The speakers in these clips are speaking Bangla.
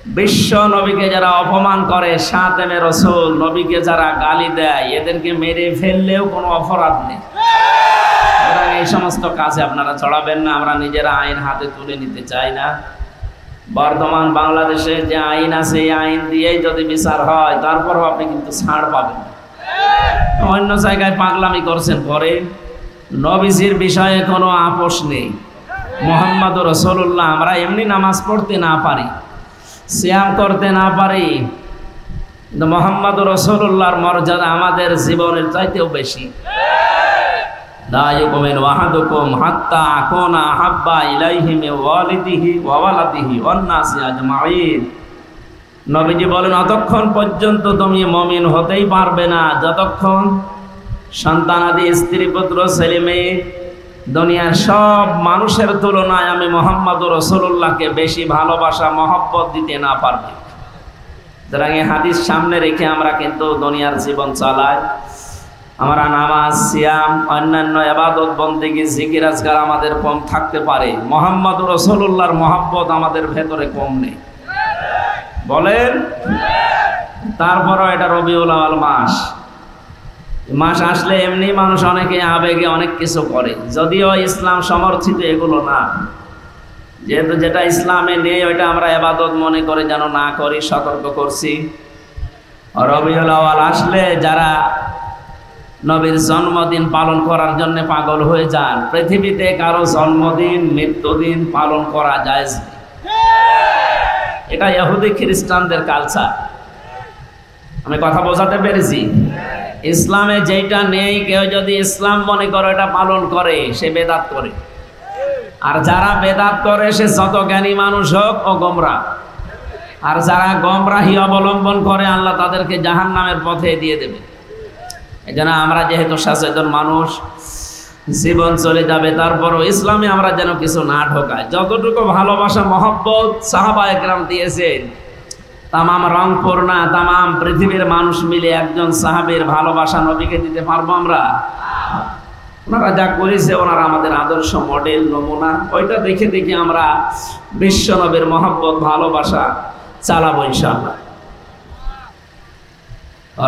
বিশ্ব নবীকে যারা অপমান করে, সাতেমে রাসূল নবীকে যারা গালি দেয়, এদেরকে মেরে ফেললেও কোনো অপরাধ নেই। এই সমস্ত কাজে আপনারা চড়াবেন না। আমরা নিজেরা আইন হাতে তুলে নিতে চাই না। বর্তমান বাংলাদেশে যে আইন আছে, এই আইন দিয়েই যদি বিচার হয়, তারপরও আপনি কিন্তু ছাড় পাবেন। অন্য জায়গায় পাগলামি করছেন পরে, নবীজির বিষয়ে কোনো আপোষ নেই। মুহাম্মদুর রাসূলুল্লাহ, আমরা এমনি নামাজ পড়তে না পারি, সিয়াম করতে না পারি, কিন্তু মুহাম্মদুর রাসূলুল্লাহর মর্যাদা আমাদের জীবনের চাইতেও বেশি। লা ইউমিনু আহাদুকুম হাত্তা আকুনা আহাব্বা ইলাইহি মিন ওয়ালিদিহি ওয়া ওয়ালাদিহি ওয়ান নাসি আজমাইন। নবীজি বলেন, অতক্ষণ পর্যন্ত তুমি মুমিন হতেই পারবে না যতক্ষণ সন্তানাদি, স্ত্রী, পুত্র, ছেলে মেয়ে, দুনিয়ার সব মানুষের তুলনায় আমি মুহাম্মদুর রাসূলুল্লাহকে বেশি ভালোবাসা, মহব্বত দিতে না পারবে। সুতরাং এই হাদিস সামনে রেখে আমরা কিন্তু দুনিয়ার জীবন চালাই। আমরা নামাজ, সিয়াম, অন্যান্য ইবাদত, বন্দেগী, জিকির, আজকার আমাদের কম থাকতে পারে, মুহাম্মদুর রাসূলুল্লাহর মহব্বত আমাদের ভেতরে কম নেই। বলেন? তারপরও এটা রবিউল আউয়াল মাস আসলে এমনি মানুষ অনেকে আবেগে অনেক কিছু করে, যদিও ইসলাম সমর্থিত এগুলো না। যেহেতু যেটা ইসলামে নেই ওইটা আমরা ইবাদত মনে করে যেন না করি, সতর্ক করছি। রবিউল আউয়াল আসলে যারা নবীর জন্মদিন পালন করার জন্য পাগল হয়ে যান, পৃথিবীতে কারো জন্মদিন, মৃত্যুদিন পালন করা জায়েজ নেই। এটা ইহুদি খ্রিস্টানদের কালচার। আমি কথা বোঝাতে পেরেছি? ইসলামে যেটা নেই, কেউ যদি ইসলাম মনে করে এটা পালন করে, সে বেদাত করে। আর যারা বেদাত করে সে যত জ্ঞানী মানুষ হোক ও গোমরাহ। আর যারা গোমরাহি অবলম্বন করে, আল্লাহ তাদেরকে জাহান্নামের পথে দিয়ে দেবে। এজন্য আমরা যেহেতু সচেতন মানুষ, জীবন চলে যাবে, তারপরও ইসলামে আমরা যেন কিছু না ঢোকাই। যতটুকু ভালোবাসা, মহব্বত সাহাবায়ে কেরাম দিয়েছেন, তামাম রংপুর না, তামাম পৃথিবীর মানুষ মিলে একজন সাহাবীর ভালোবাসা নবীকে দিতে পারবো আমরা? ওনারা যা করেছে, ওনারা আমাদের আদর্শ, মডেল, নমুনা। ওইটা দেখে দেখে আমরা বিশ্ব নবীর মহব্বত, ভালোবাসা চালাবো ইনশাআল্লাহ।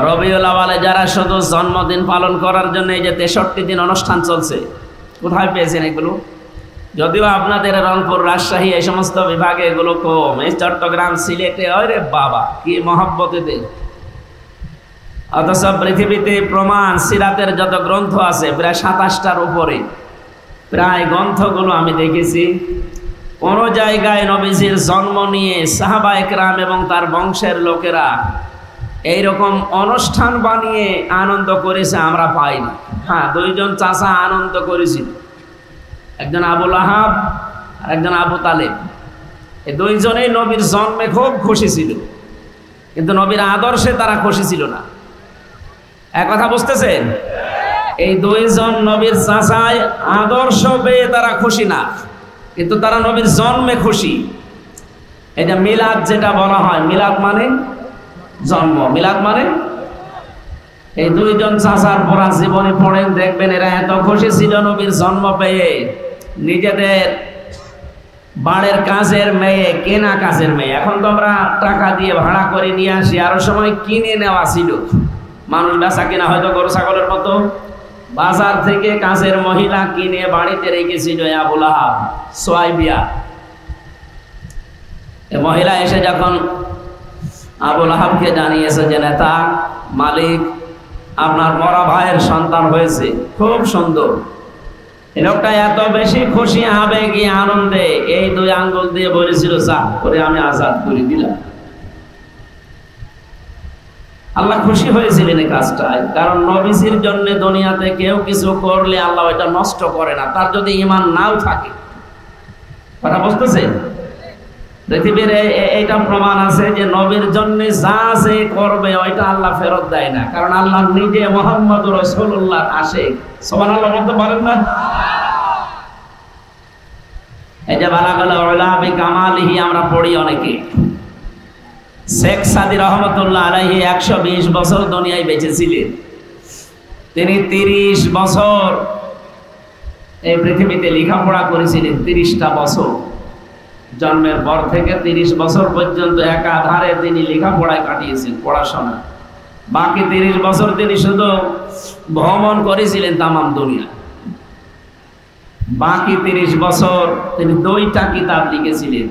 রবিউল আউয়ালে যারা শুধু জন্মদিন পালন করার জন্য এই যে 63 দিন অনুষ্ঠান চলছে, কোথায় পেয়েছেন এগুলো? যদিও আপনাদের রংপুর, রাজশাহী এই সমস্ত বিভাগে এগুলো কম, এই চট্টগ্রাম, সিলেটে ওরে বাবা কি মহব্বতে দেয়। অথচ পৃথিবীতে প্রমাণ, সিরাতের যত গ্রন্থ আছে প্রায় 27টার উপরে, প্রায় গ্রন্থগুলো আমি দেখেছি, কোন জায়গায় নবীজির জন্ম নিয়ে সাহাবায়ে কেরাম এবং তার বংশের লোকেরা এইরকম অনুষ্ঠান বানিয়ে আনন্দ করেছে আমরা পাইনি। হ্যাঁ, দুইজন চাচা আনন্দ করেছিল, একজন আবু লাহাব আর একজন আবু তালেব। এই দুইজনেই নবীর জন্মে খুব খুশি ছিল, কিন্তু নবীর আদর্শে তারা খুশি ছিল না। এক কথা বুঝতেছেন? এই দুইজন নবীর চাচায় আদর্শ পেয়ে তারা খুশি না, কিন্তু তারা নবীর জন্মে খুশি। এটা মিলাদ যেটা বলা হয়, মিলাদ মানে জন্ম, মিলাদ মানে। এই দুইজন চাচার পড়া জীবনে পড়েন, দেখবেন এরা এত খুশি ছিল নবীর জন্ম পেয়ে, নিজেদের বাড়ির কাজের মেয়ে, কেনা কাজের মেয়ে, এখন তো আমরা টাকা দিয়ে ভাড়া করে নিয়ে আসি, আরো সময় কিনে নেওয়া ছিল। মানুষ বেচা কিনা হয়তো গরু ছাগলের মতো, বাজার থেকে কাজের মহিলা কিনে বাড়িতে রেখেছিল আবু লাহাব, সোয়াইবিয়া। এই মহিলা এসে যখন আবু লাহাবকে জানিয়েছে যে নেতা, মালিক, আপনার মরা ভাইয়ের সন্তান হয়েছে, খুব সুন্দর। এই লোকটা এত বেশি খুশি, আবেগে, আনন্দে এই দুই আঙ্গুল দিয়ে বলেছিল, যা করে আমি আজাদ করে দিলাম। আল্লাহ খুশি হয়েছিলেন এই কাজটায়, কারণ নবীজির জন্য দুনিয়াতে কেউ কিছু করলে আল্লাহ এটা নষ্ট করে না, তার যদি ঈমান নাও থাকে। কথা বুঝতেছে? পৃথিবীর এইটা প্রমাণ আছে যে নবীর জন্য যা যে করবে ওইটা আল্লাহ ফেরত দেয় না, কারণ আল্লাহ নিজে মুহাম্মদুর রাসূলুল্লাহ আশিক। সুবহানাল্লাহ বলতে পারেন না? এই যে বালাগাল উলা বিকামালিহি আমরা পড়ি অনেকে। শেখ সাদি রহমতুল্লাহ আলাইহি 120 বছর দুনিয়ায় বেঁচে ছিলেন। তিনি 30 বছর এই পৃথিবীতে লেখাপড়া করেছিলেন, 30টা বছর। জন্মের পর থেকে 30 বছর পর্যন্ত একাধারে তিনি লেখাপড়ায় কাটিয়েছেন, পড়াশোনা। বাকি 30 বছর তিনি শুধু ভ্রমণ করেছিলেন তামাম দুনিয়া। বাকি 30 বছর তিনি 2টা কিতাব লিখেছিলেন,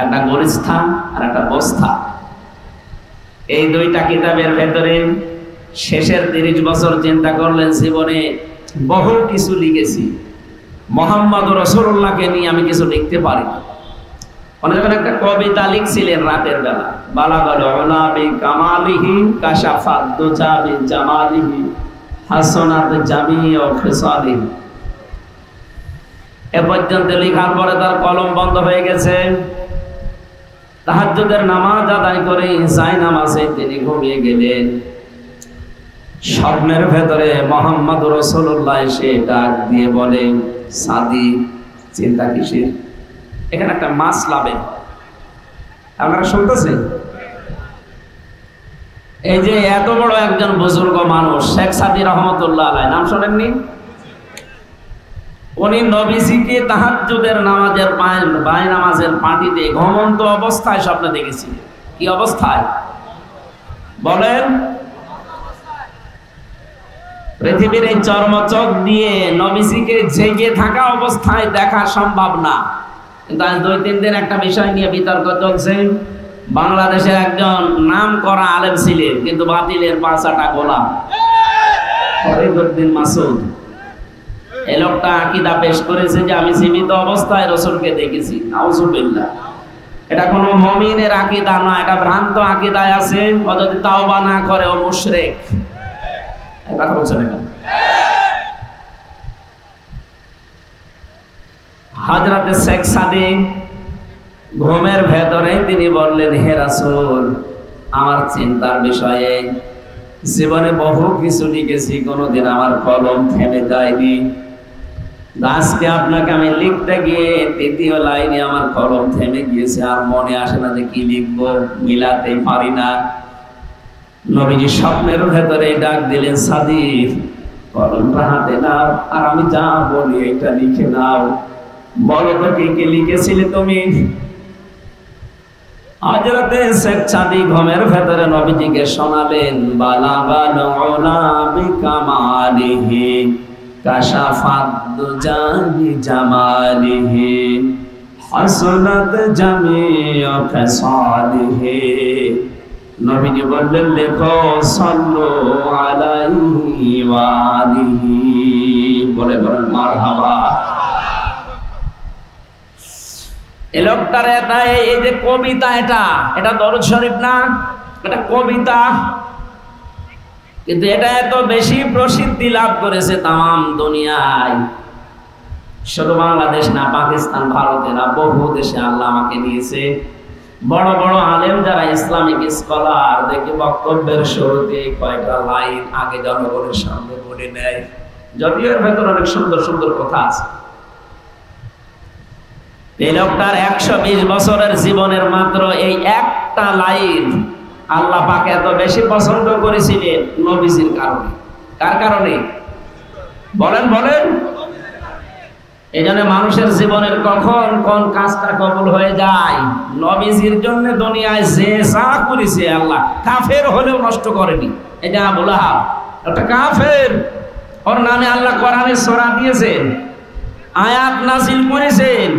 একটা গোরস্থান আর একটা বস্থা। এই 2টা কিতাবের ভেতরে শেষের 30 বছর চিন্তা করলেন, জীবনে বহু কিছু লিখেছি, মোহাম্মদ রাসূলুল্লাহকে নিয়ে আমি কিছু লিখতে পারি না। উনি যখন একটা কবিতা লিখছিলেন রাতের বেলা, বালাগাল উলা বি কামালিহি কাশাফাত দুজা বি জামালিহি হাসানাত জামিউ খিসালিহি, এ পর্যন্ত লেখার পরে তার কলম বন্ধ হয়ে গেছে। তাহাজ্জুদের নামাজ আদায় করে জায়নামাজে তিনি ঘুমিয়ে গেলেন। স্বপ্নের ভেতরে মোহাম্মদ রাসূলুল্লাহ এসে ডাক দিয়ে বলে, সাদি, চিন্তা কিসের? এখানে একটা মাসলা বের, আপনারা শুনতেছেন? এই যে এত বড় একজন বুজুর্গ মানুষ শেখ সাদি রহমতুল্লাহ আলাইহি, নাম শোনেননি? উনি নবীজিকে তাহাজ্জুদের নামাজের নামাজের পাটিতে ঘুমন্ত অবস্থায় স্বপ্ন দেখেছি। কি অবস্থায় বলেন? পৃথিবীর এই চর্মচক দিয়ে নবীজিকে জেগে থাকা অবস্থায় দেখা সম্ভব না। কিন্তু আজ 2-3 দিন একটা বিষয় নিয়ে বিতর্ক চলছে। বাংলাদেশের একজন নাম করা আলেম ছিলেন, কিন্তু বাতিলের পাঁচাটা গোলাম, ফরিদউদ্দিন মাসুদ। এই লোকটা আকীদা পেশ করেছে যে আমি জীবিত অবস্থায় রাসূলকে দেখেছি। নাউজুবিল্লাহ। এটা কোনো মুমিনের আকীদা না, এটা ভ্রান্ত আকীদায় আছে। ও যদি তাওবা না করে ও মুশরিক। কথা বলছেন না? হযরত শেখ সাদি ঘুমের ভেতরে তিনি বললেন, হে রাসূল, আমার চিন্তার বিষয়ে জীবনে বহু কিছু লিখেছি, কোনোদিন আমার কলম থেমে যায়নি। আজকে আপনাকে আমি লিখতে গিয়ে 3য় লাইনে আমার কলম থেমে গিয়েছে, আর মনে আসে না যে কি লিখবো, মিলাতে পারি না। নবীজি স্বপ্নের ভেতরে ডাক দিলেন, সাদি, কলমটা হাতে নাও, আর আমি যা বলি এটা লিখে নাও। বলো তো কি কি লিখেছিলে তুমি? হযরত শেখ সাদি ঘুমের ভেতরে নবীজিকে শোনালেন, বালাগাল উলা বিকামালিহি কাশাফাত দুজা বিজামালিহি হাসানাত জামিউ খিসালিহি। নবীজি বললেন, লেখো সাল্লু আলাইহি ওয়া আলিহি। বলে বলেন মারহাবা। এই লোকটার এই যে কবিতা, এটা দরুদ শরীফ না, এটা কবিতা। কিন্তু এটা এত বেশি প্রসিদ্ধি লাভ করেছে তাম দুনিয়ায়, শুধু বাংলাদেশ না, পাকিস্তান, ভারতে না, বহু দেশে আল্লাহ আমাকে নিয়েছে। বড় বড় আলেম যারা ইসলামিক স্কলার, দেখি বক্তব্যের শুরুতে কয়েকটা লাইন আগে জনগণের সামনে বলে নেয়, যদিও এর ভেতর অনেক সুন্দর সুন্দর কথা আছে। এই লোকটার 120 বছরের জীবনের মাত্র এই একটা লাইন আল্লাহ পাক এত বেশি পছন্দ করেছিলেন নবীজির কারণে। কার কারণে বলেন? বলেন। এই জন্য মানুষের জীবনের কখন কোন কাজটা কবুল হয়ে যায়, নবীজির জন্য দুনিয়ায় যে যা করেছে আল্লাহ, কাফের হলেও নষ্ট করেনি। এটা আবু লাহাব, একটা কাফের, ওর নামে আল্লাহ কোরআনে সূরা দিয়েছেন, আয়াত নাযিল করেছেন,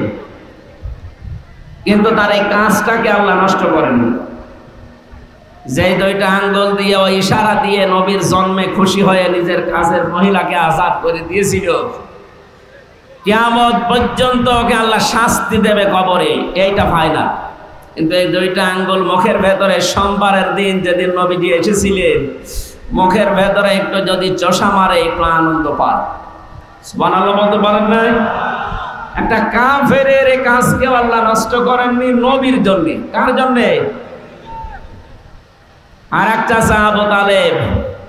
কিন্তু তার এই কাজটাকে আল্লাহ নষ্ট করেননি। যে 2টা আঙ্গুল দিয়ে ওই ইশারা দিয়ে নবীর জন্মে খুশি হয়ে নিজের কাজের মহিলাকে আজাদ করে দিয়েছিল, কিয়ামত পর্যন্ত ওকে আল্লাহ শাস্তি দেবে কবরে, এইটা ফাইনাল। কিন্তু এই 2টা আঙ্গুল মুখের ভেতরে সোমবারের দিন যেদিন নবীজি এসেছিলেন, মুখের ভেতরে একটু যদি চোষা মারে একটু আনন্দ পায়। সুবহানাল্লাহ বলতে পারেন না? একটা কাফেরের এই কাজকে আল্লাহ নষ্ট করেননি নবীর জন্য। কার জন্যে? আর একটা আবু তালেব,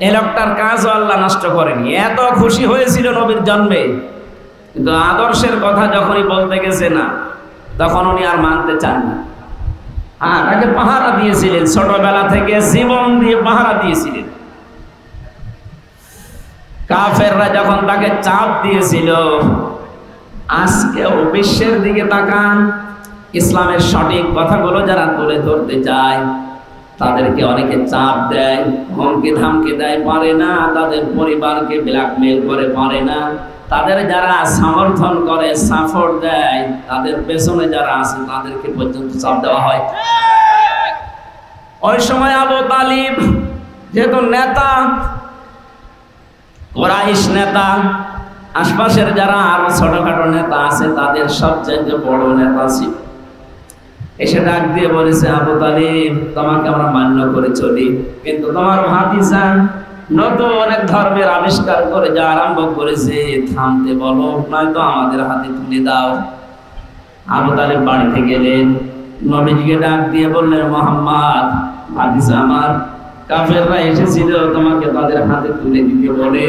এই লোকটার কাজও আল্লাহ নষ্ট করেনি, এত খুশি হয়েছিল নবীর জন্মে। কিন্তু আদর্শের কথা যখনই বলতে গেছে না, তখন উনি আর মানতে চান না। হ্যাঁ, তাকে পাহারা দিয়েছিলেন, ছোটবেলা থেকে জীবন দিয়ে পাহারা দিয়েছিলেন। কাফেররা যখন তাকে চাপ দিয়েছিল, আজকেও বিশ্বের দিকে তাকান, ইসলামের সঠিক কথাগুলো যারা তুলে ধরতে চায় তাদেরকে অনেকে চাপ দেয়, হুমকি ধামকি দেয়, পারে না। তাদের পরিবারকে ব্ল্যাকমেল করে, পারে না। তাদের যারা সমর্থন করে, সাপোর্ট দেয়, তাদের পেছনে যারা আছে তাদেরকে পর্যন্ত চাপ দেওয়া হয়। ওই সময় আবু তালিব যেহেতু নেতা, কুরাইশ নেতা, আশপাশের যারা আরো ছোটখাটো নেতা আছে তাদের সবচেয়ে বড় নেতা ছিল। এসে ডাক দিয়ে বলেছে, আবু তালিব, তোমাকে আমরা মান্য করে চলি, কিন্তু তোমার ভাতিজা নতুন অনেক ধর্মের আবিষ্কার করে যা আরম্ভ করেছে, থামতে বলো, নয়তো আমাদের হাতে তুলে দাও। আবু তালিব বাড়িতে গেলেন, নবীজিকে ডাক দিয়ে বললেন, মুহাম্মদ, ভাতিজা আমার, কাফেররা এসেছিল তোমাকে তাদের হাতে তুলে দিতে বলে,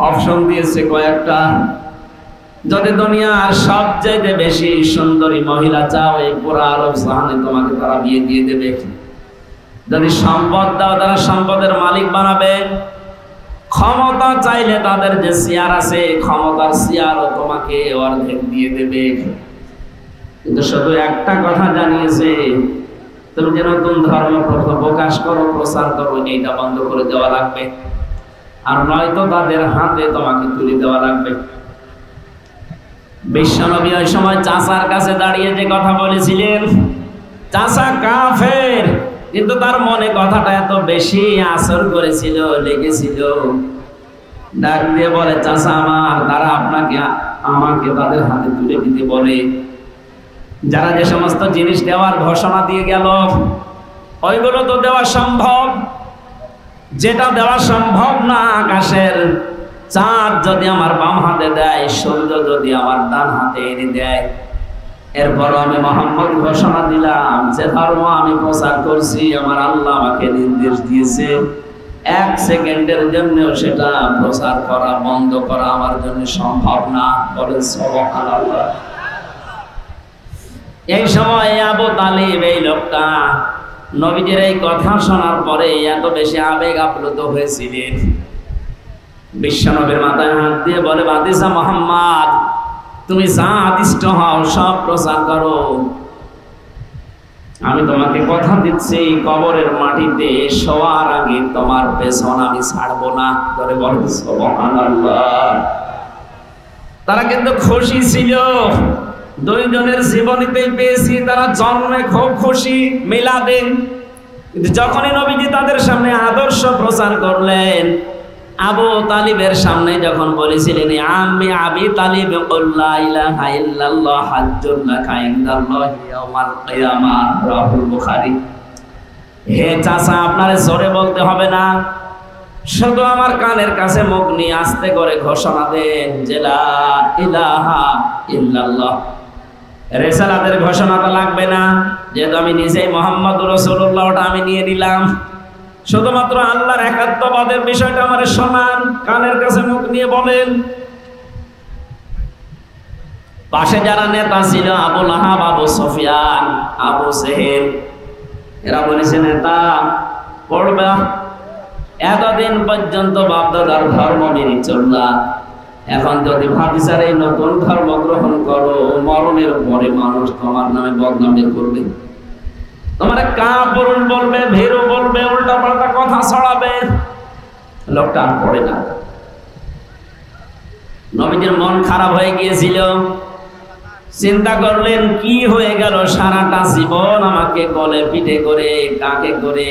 অপশন দিয়েছে কয়েকটা। যদি দুনিয়ার সবচেয়ে বেশি সুন্দরী মহিলা চাও, এই পুরো আরব জাহানে তোমাকে তারা বিয়ে দিয়ে দেবে। যদি সম্পদ দাও, তারা সম্পদের মালিক বানাবে। ক্ষমতা চাইলে তাদের যে চেয়ার আছে, ক্ষমতার চেয়ারও তোমাকে অর্ধেক দিয়ে দেবে। কিন্তু শুধু একটা কথা জানিয়েছে, তুমি যে নতুন ধর্ম প্রকাশ করো, প্রচার করো, এইটা বন্ধ করে দেওয়া লাগবে, আর নয়তো তাদের হাতে তোমাকে তুলে দেওয়া লাগবে। বিশ্বনবী ওই সময় চাচার কাছে দাঁড়িয়ে যে কথা বলেছিলেন, চাচা কাফের, কিন্তু তার মনে কথাটা এত বেশি আসর করেছিল, লেগেছিল। ডাক দিয়ে বলে, চাচা আমার, তারা আমাকে তাদের হাতে তুলে দিতে বলে। যারা যে সমস্ত জিনিস দেওয়ার ঘোষণা দিয়ে গেল, ওইগুলো তো দেওয়া সম্ভব। যেটা দেওয়া সম্ভব না, আকাশের চাঁদ যদি আমার বাম হাতে দেয়, সূর্য যদি আমার ডান হাতে এনে দেয়, এরপর আমি মুহাম্মদ ঘোষণা দিলাম যে ধর্ম আমি প্রচার করছি, আমার আল্লাহ আমাকে নির্দেশ দিয়েছে, 1 সেকেন্ডের জন্য সেটা প্রচার করা, বন্ধ করা আমার জন্য সম্ভব না। বলেন সুবহানাল্লাহ। এই সময় আবু তালিব, এই লোকটা নবীজির এই কথা শোনার পরে এত বেশি আবেগ আপ্লুত হয়েছিলেন, বিশ্বনবীর মাথায় হাত দিয়ে বলে, ভাতিজা মুহাম্মদ, তুমি যা আদিষ্ট হও সব প্রচার করো, আমি তোমাকে কথা দিচ্ছি, কবরের মাটিতে শোয়ার আগে তোমার পেছন আমি ছাড়বো না। ধরে বলো সুবহানাল্লাহ। তারা কিন্তু খুশি ছিল, দুইজনের জীবনীতেই পেয়েছি, তারা জন্মে খুব খুশি, মিলাদে। কিন্তু যখনই নবীজি তাদের সামনে আদর্শ প্রচার করলেন, আবু তালিবের সামনে যখন বলেছিলেন, আমি আবি তালিব লা ইলাহা ইল্লাল্লাহ হাজ্জুল লাকা ইনদাল্লাহি ইয়াউমাল কিয়ামাহ, রাহুল বুখারী। হে চাচা, আপনারে জোরে বলতে হবে না, শুধু আমার কানের কাছে মুখ নিয়ে আস্তে করে ঘোষণা দেন যে লা ইলাহা ইল্লাল্লাহ। রিসালাতের ঘোষণাটা লাগবে না, যেহেতু আমি নিজেই মুহাম্মদুর রাসূলুল্লাহ, ওটা আমি নিয়ে নিলাম। শুধুমাত্র আল্লাহর একাত্মবাদের বিষয়টা আমার শোনান, কানের কাছে মুখ নিয়ে বলেন। পাশে যারা নেতা ছিল, আবু লাহাব, আবু সুফিয়ান, আবু জেহেল, এরা বলেছে, নেতা পড়বা, এতদিন পর্যন্ত বাপদাদার ধর্ম মেনে চললা, এখন যদি ভাতিজার এই নতুন ধর্ম গ্রহণ করো, মরণের পরে মানুষ তোমার নামে বদনাম করবে, তোমার কাপুরুষ বলবে, ভীরু বলবে, উল্টা পাল্টা কথা ছড়াবে। লোকটা আর পড়ে না। নবীজির মন খারাপ হয়ে গিয়েছিল, চিন্তা করলেন কি হয়ে গেল, সারাটা জীবন আমাকে গলে পিঠে করে, কাকে করে,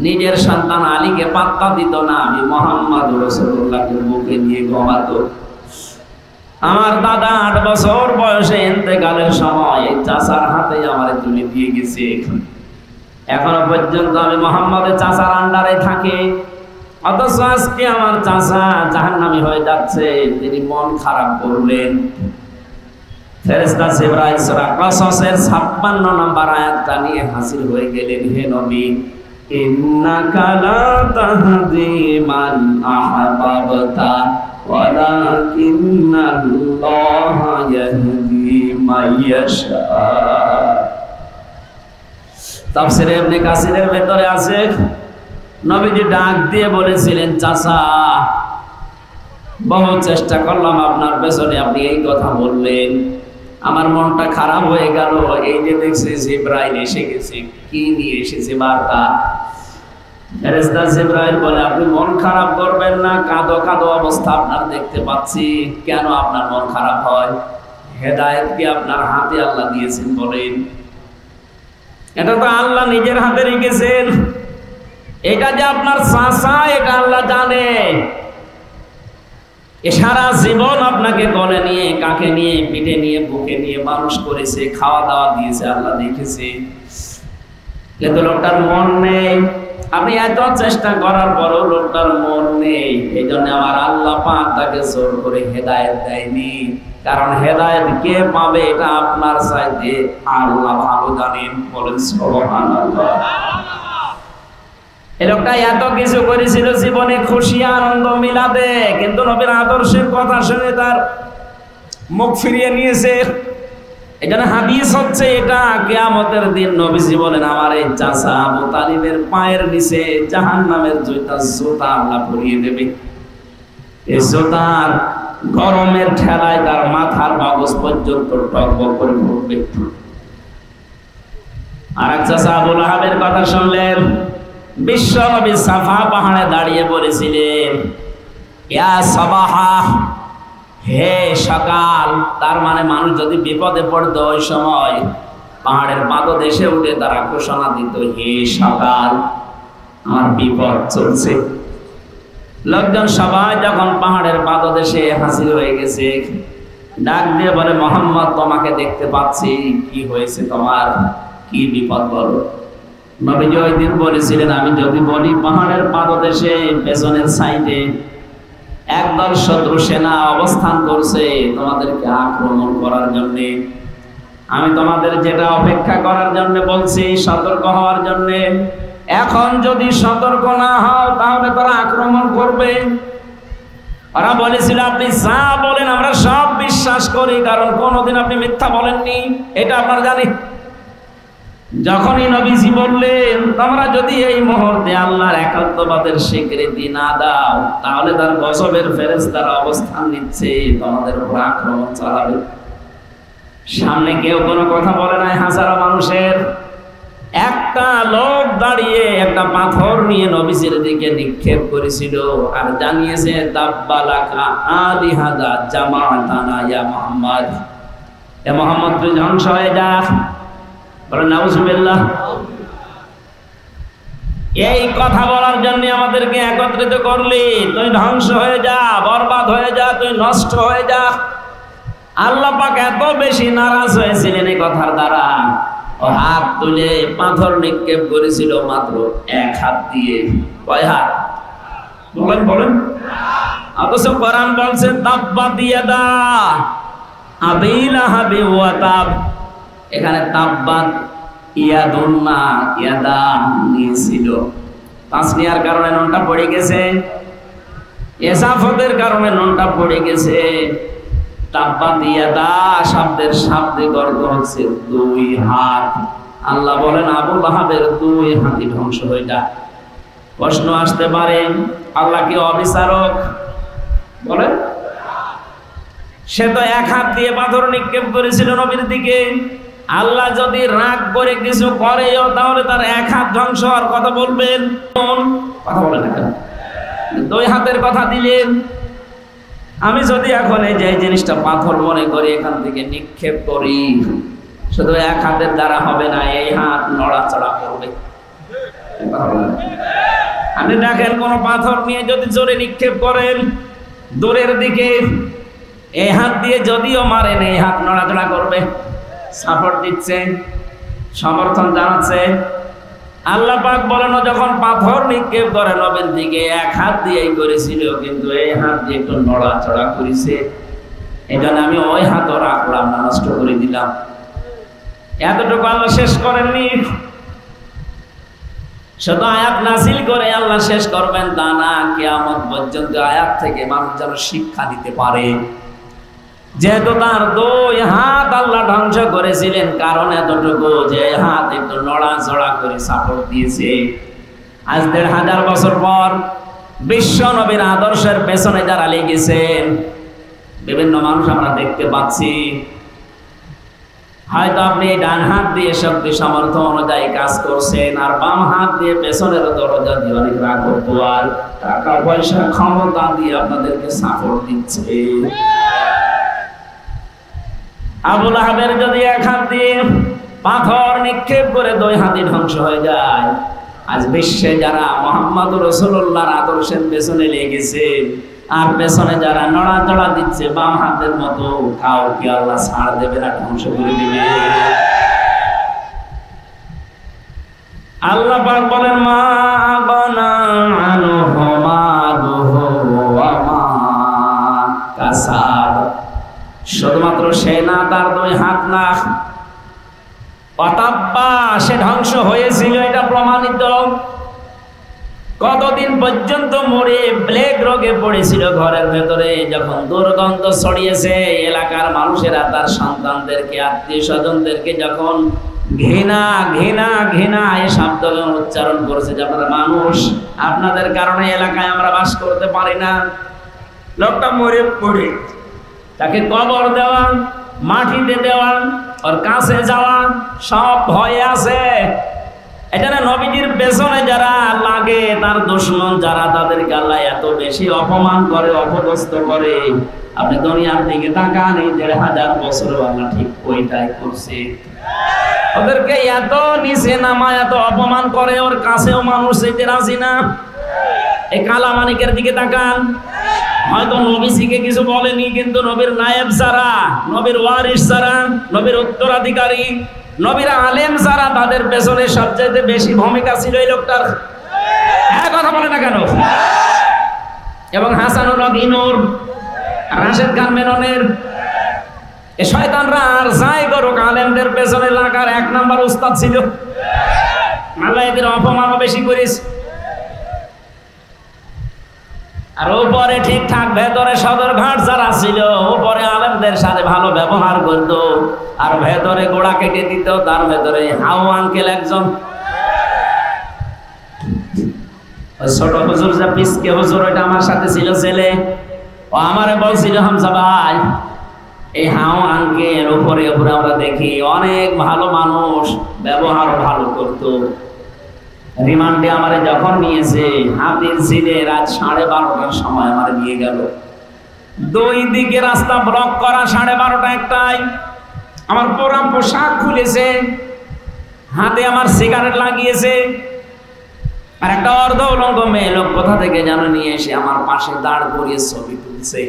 নিজের সন্তান আলীকে পাত্তা দিত না, আমি মুহাম্মদুর রাসূলুল্লাহকে বুকে নিয়ে ঘুমাতো। আমার দাদা 8 বছর বয়সে ইন্তেকালের সময় চাচার হাতে আমারে তুলে দিয়ে গেছে, এখনো পর্যন্ত আমি মুহাম্মদের চাচার আন্ডারে থাকি, অথচ আজকে আমার চাচা জাহান্নামী হয়ে যাচ্ছে। তিনি মন খারাপ করলেন। ফেরেশতা জিবরাইল সূরা কসসের 56 নম্বর আয়াতটা নিয়ে হাজির হয়ে গেলেন, হে নবী, ইন্নাকা লা তাহদি মান আহবাবতা ওয়ালাকিন্নাল্লাহা ইয়াহদি মাইয়াশা। তাফসীরে ইবনে কাসিরের ভেতরে আছে, নবীজি ডাক দিয়ে বলেছিলেন, চাচা, বহু চেষ্টা করলাম আপনার পেছনে, আপনি এই কথা বললেন, আমার মনটা খারাপ হয়ে গেল। এই যে দেখছি জিবরাইল এসে গেছে, কি নিয়ে এসেছে বার্তা। ফেরেশতা জিবরাইল বলে, আপনি মন খারাপ করবেন না, কাঁদো কাঁদো অবস্থা আপনার দেখতে পাচ্ছি। কেন আপনার মন খারাপ হয়? হেদায়েত কি আপনার হাতে আল্লাহ দিয়েছেন বলেন? এটা তো আল্লাহ নিজের হাতে রেখেছেন। এটা যে আপনার চাচা, এটা আল্লাহ জানে। সারা জীবন আপনাকে কোলে নিয়ে, কাকে নিয়ে, পিঠে নিয়ে, বুকে নিয়ে মানুষ করেছে, খাওয়া দাওয়া দিয়েছে, আল্লাহ দেখেছে। কিন্তু লোকটার মন নেই। আপনি এত চেষ্টা করার পরও লোকটার মন নেই। এই জন্য আমার আল্লাহ পাক তাকে জোর করে হেদায়েত দেয়নি। কারণ হেদায়েত কে পাবে এটা আপনার চাইতে আল্লাহ ভালো জানেন। বলেন সুবহানাল্লাহ। এই লোকটা এত কিছু করেছিল জীবনে, খুশি আনন্দ মিলাতে, কিন্তু নবীর আদর্শের কথা শুনে তার মুখ ফিরিয়ে নিয়েছে। এখানে হাদিস হচ্ছে এটা, কিয়ামতের দিন নবীজি বলেন, আমার এই চাচা আবু তালিবের পায়ের নিচে জাহান্নামের জুতা আল্লাহ পরিয়ে দেবে। এই জুতার গরমের ঠেলায় তার মাথার মগজ পর্যন্ত টকবক করে উঠবে। আর এক চাচা আবু লাহাবের কথা শুনলেন। বিশ্ব নবী সাফা পাহাড়ে দাঁড়িয়ে বলেছিলেন, ইয়া সাবাহা, হে সকাল। তার মানে মানুষ যদি বিপদে পড়তো ওই সময় পাহাড়ের পাদদেশে উঠে তারা ঘোষণা দিত, হে সকাল, আমার বিপদ চলছে। লোকজন সবাই যখন পাহাড়ের পাদদেশে হাজির হয়ে গেছে, ডাক দিয়ে বলে, মোহাম্মদ, তোমাকে দেখতে পাচ্ছি, কি হয়েছে তোমার, কি বিপদ বলো। নবীজি ওই দিন বলেছিলেন, আমি যদি বলি পাহাড়ের পাদদেশে পেছনের সাইডে একদল শত্রু সেনা অবস্থান করছে তোমাদেরকে আক্রমণ করার জন্য, আমি তোমাদের যেটা অপেক্ষা করার জন্য বলছি, সতর্ক হওয়ার জন্য, এখন যদি সতর্ক না হও তাহলে তারা আক্রমণ করবে। ওরা বলেছিল, আপনি যা বলেন আমরা সব বিশ্বাস করি, কারণ কোনোদিন আপনি মিথ্যা বলেননি, এটা আপনারা জানি। যখনই নবীজি বললেন, তোমরা যদি এই মুহূর্তে আল্লাহর একাত্মবাদের স্বীকৃতি না দাও, তাহলে তার গজবের ফেরেশতারা অবস্থান নিচ্ছে, তোমাদের উপর আক্রমণ চালাবে। সামনে কেউ কোনো কথা বলে নাই। হাজারো মানুষের একটা লোক দাঁড়িয়ে একটা পাথর নিয়ে নবীজির দিকে নিক্ষেপ করেছিল আর জানিয়েছে, তাব্বালাকা আলিহাদা জামাতানা ইয়া মুহাম্মদ, এ মুহাম্মদ তুই ধ্বংস হয়ে যা। এই কথা বলার জন্য আমাদেরকে একত্রিত করলি, তুই ধ্বংস হয়ে যা, বরবাদ হয়ে যা, তুই নষ্ট হয়ে যা। আল্লাহ পাক এত বেশি নারাজ হয়েছিলেন এই কথার দ্বারা, ও হাত তুলে পাথর নিক্ষেপ করেছিল মাত্র এক হাত দিয়ে। কয় হাত বলেন বলেন? অথচ কোরআন বলছে, তাব্বাত ইয়াদা আবি লাহাবি ওয়া তাব। এখানে তাব্বাত ইয়াদুন না, ইয়াদা নিয়েছিল। তাসনিয়ার কারণে নুনটা পড়ে গেছে, ইসাফতের কারণে নুনটা পড়ে গেছে। তাব্বাত ইয়াদা শব্দের শাব্দিক অর্থ হচ্ছে দুই হাত। আল্লাহ বলেন, আবু লাহাবের দুই হাতই ধ্বংস হয়ে যায়। প্রশ্ন আসতে পারে, আল্লাহ কি অবিচারক? বলেন, সে তো এক হাত দিয়ে পাথর নিক্ষেপ করেছিল নবীর দিকে। আল্লাহ যদি রাগ করে কিছু করেও তাহলে তার এক হাত ধ্বংস হওয়ার কথা বলবেন? কথা বলেন না কেন? দুই হাতের কথা দিলেন। আমি যদি এখন এই যে জিনিসটা পাথর মনে করি, এখান থেকে নিক্ষেপ করি, শুধু এক হাতের দ্বারা হবে না, এই হাত নড়াচড়া করবে। আপনি দেখেন, কোন পাথর নিয়ে যদি জোরে নিক্ষেপ করেন দূরের দিকে, এই হাত দিয়ে যদিও মারেন, এই হাত নড়াচড়া করবে, সাপোর্ট দিচ্ছে, সমর্থন জানাচ্ছে। আল্লাহ পাক বলেন, যখন পাথর নিক্ষেপ করে নবীর দিকে এক হাত দিয়েই করেছিল, কিন্তু এই হাত দিয়ে একটু নড়াচড়া করেছে, এই জন্য আমি ওই হাতও রাখলাম না, নষ্ট করে দিলাম। এতটুকু আল্লাহ শেষ করেননি। শুধু আয়াত নাযিল করে আল্লাহ শেষ করবেন তা না, কিয়ামত পর্যন্ত আয়াত থেকে মানুষ যেন শিক্ষা নিতে পারে। যেহেতু তার দুই হাত আল্লাহ ধ্বংস করেছিলেন, কারণ এতটুকু যে হাত একটু নড়াচড়া করে সাপোর্ট দিয়েছে। আজ ১৫০০ বছর পর বিশ্ব নবীর আদর্শের পেছনে যারা লেগেছেন, বিভিন্ন মানুষ আমরা দেখতে পাচ্ছি, হয়তো আপনি ডান হাত দিয়ে শক্তি সামর্থ্য অনুযায়ী কাজ করছেন, আর বাম হাত দিয়ে পেছনের দরজা দিয়ে অনেক রাখোয়াল টাকা পয়সা ক্ষমতা দিয়ে আপনাদেরকে সাপোর্ট দিচ্ছে। আবুল আহাবের যদি এক হাত দিয়ে পাথর নিক্ষেপ করে দুই হাতই ধ্বংস হয়ে যায়, আজ বিশ্বে যারা মুহাম্মদুর রাসূলুল্লাহর আদর্শের পেছনে লেগেছে আর পেছনে যারা নড়াচড়া দিচ্ছে বাম হাতের মতো, কাউকে আল্লাহ ছাড় দেবে না, ধ্বংস করে দিবে। আল্লাহ পাক বলেন, মা আগনা আনহু মালুহু ওয়া মা কাসাব। শুধুমাত্র সে না, তার দুই হাত না, অতাব্বা সে ধ্বংস হয়েছিল, এটা প্রমাণিত। কতদিন পর্যন্ত মরে প্লেগ রোগে পড়েছিল ঘরের ভেতরে, যখন দুর্গন্ধ ছড়িয়েছে এলাকার মানুষেরা তার সন্তানদেরকে আত্মীয় স্বজনদেরকে যখন ঘৃণা ঘৃণা ঘৃণা এই শব্দ উচ্চারণ করেছে যে আপনারা মানুষ, আপনাদের কারণে এলাকায় আমরা বাস করতে পারি না। লোকটা মরে পড়ে তাকে কবর দেওয়া, মাটিতে দেওয়া, ওর কাছে যাওয়া সব ভয়ে আছে। এখানে নবীজির পেছনে যারা লাগে, তার দুশমন যারা, তাদেরকে আল্লাহ এত বেশি অপমান করে, অপদস্থ করে। আপনি দুনিয়ার দিকে তাকান, এই ১৫০০ বছর আল্লাহ ঠিক ওইটাই করছে। ওদেরকে এত নিচে নামায়, এত অপমান করে, ওর কাছেও মানুষ যেতে রাজি না। এই কালামানিকের দিকে তাকান, হয়তো নবীজিকে কিছু বলেনি, কিন্তু নবীর নায়েব যারা, নবীর ওয়ারিস যারা, নবীর উত্তরাধিকারী, নবীর আলেম যারা, তাদের পেছনে সবচেয়ে বেশি ভূমিকা ছিল এই লোকটার। কথা বলে না কেন? এবং হাসানুর রহিনুর, রাশেদ খান মেননের, এই শয়তানরা আর যাই করুক, আলেমদের পেছনে লাগার ১ নাম্বার উস্তাদ ছিল। আল্লাহ এদের অপমানও বেশি করিস। আর উপরে ঠিকঠাক ভেতরে সদরঘাট যারা ছিল, উপরে আলেমদের সাথে ভালো ব্যবহার করতো, আর ভেতরে গোড়া কেটে দিত। তার ভেতরে হাউ আঙ্কেল একজন, ছোট হুজুর যা পিসকে হুজুর, ওইটা আমার সাথে ছিল ছেলে, ও আমারে বলছিল, হামজা ভাই এই হাউ আঙ্কেল উপরে উপরে আমরা দেখি অনেক ভালো মানুষ, ব্যবহার ভালো করতো। রিমান্ডে আমারে যখন নিয়েছে, হাতির ঝিলে রাত 12:30টার সময় আমারে নিয়ে গেল। দুই দিকে রাস্তা ব্লক করা, 12:30 একটাই। আমার পুরা পোশাক খুলেছে, হাতে আমার সিগারেট লাগিয়েছে, আর একটা অর্ধ উলঙ্গ মেয়ে লোক কোথা থেকে যেন নিয়ে এসে আমার পাশে দাঁড় করিয়ে ছবি তুলছে।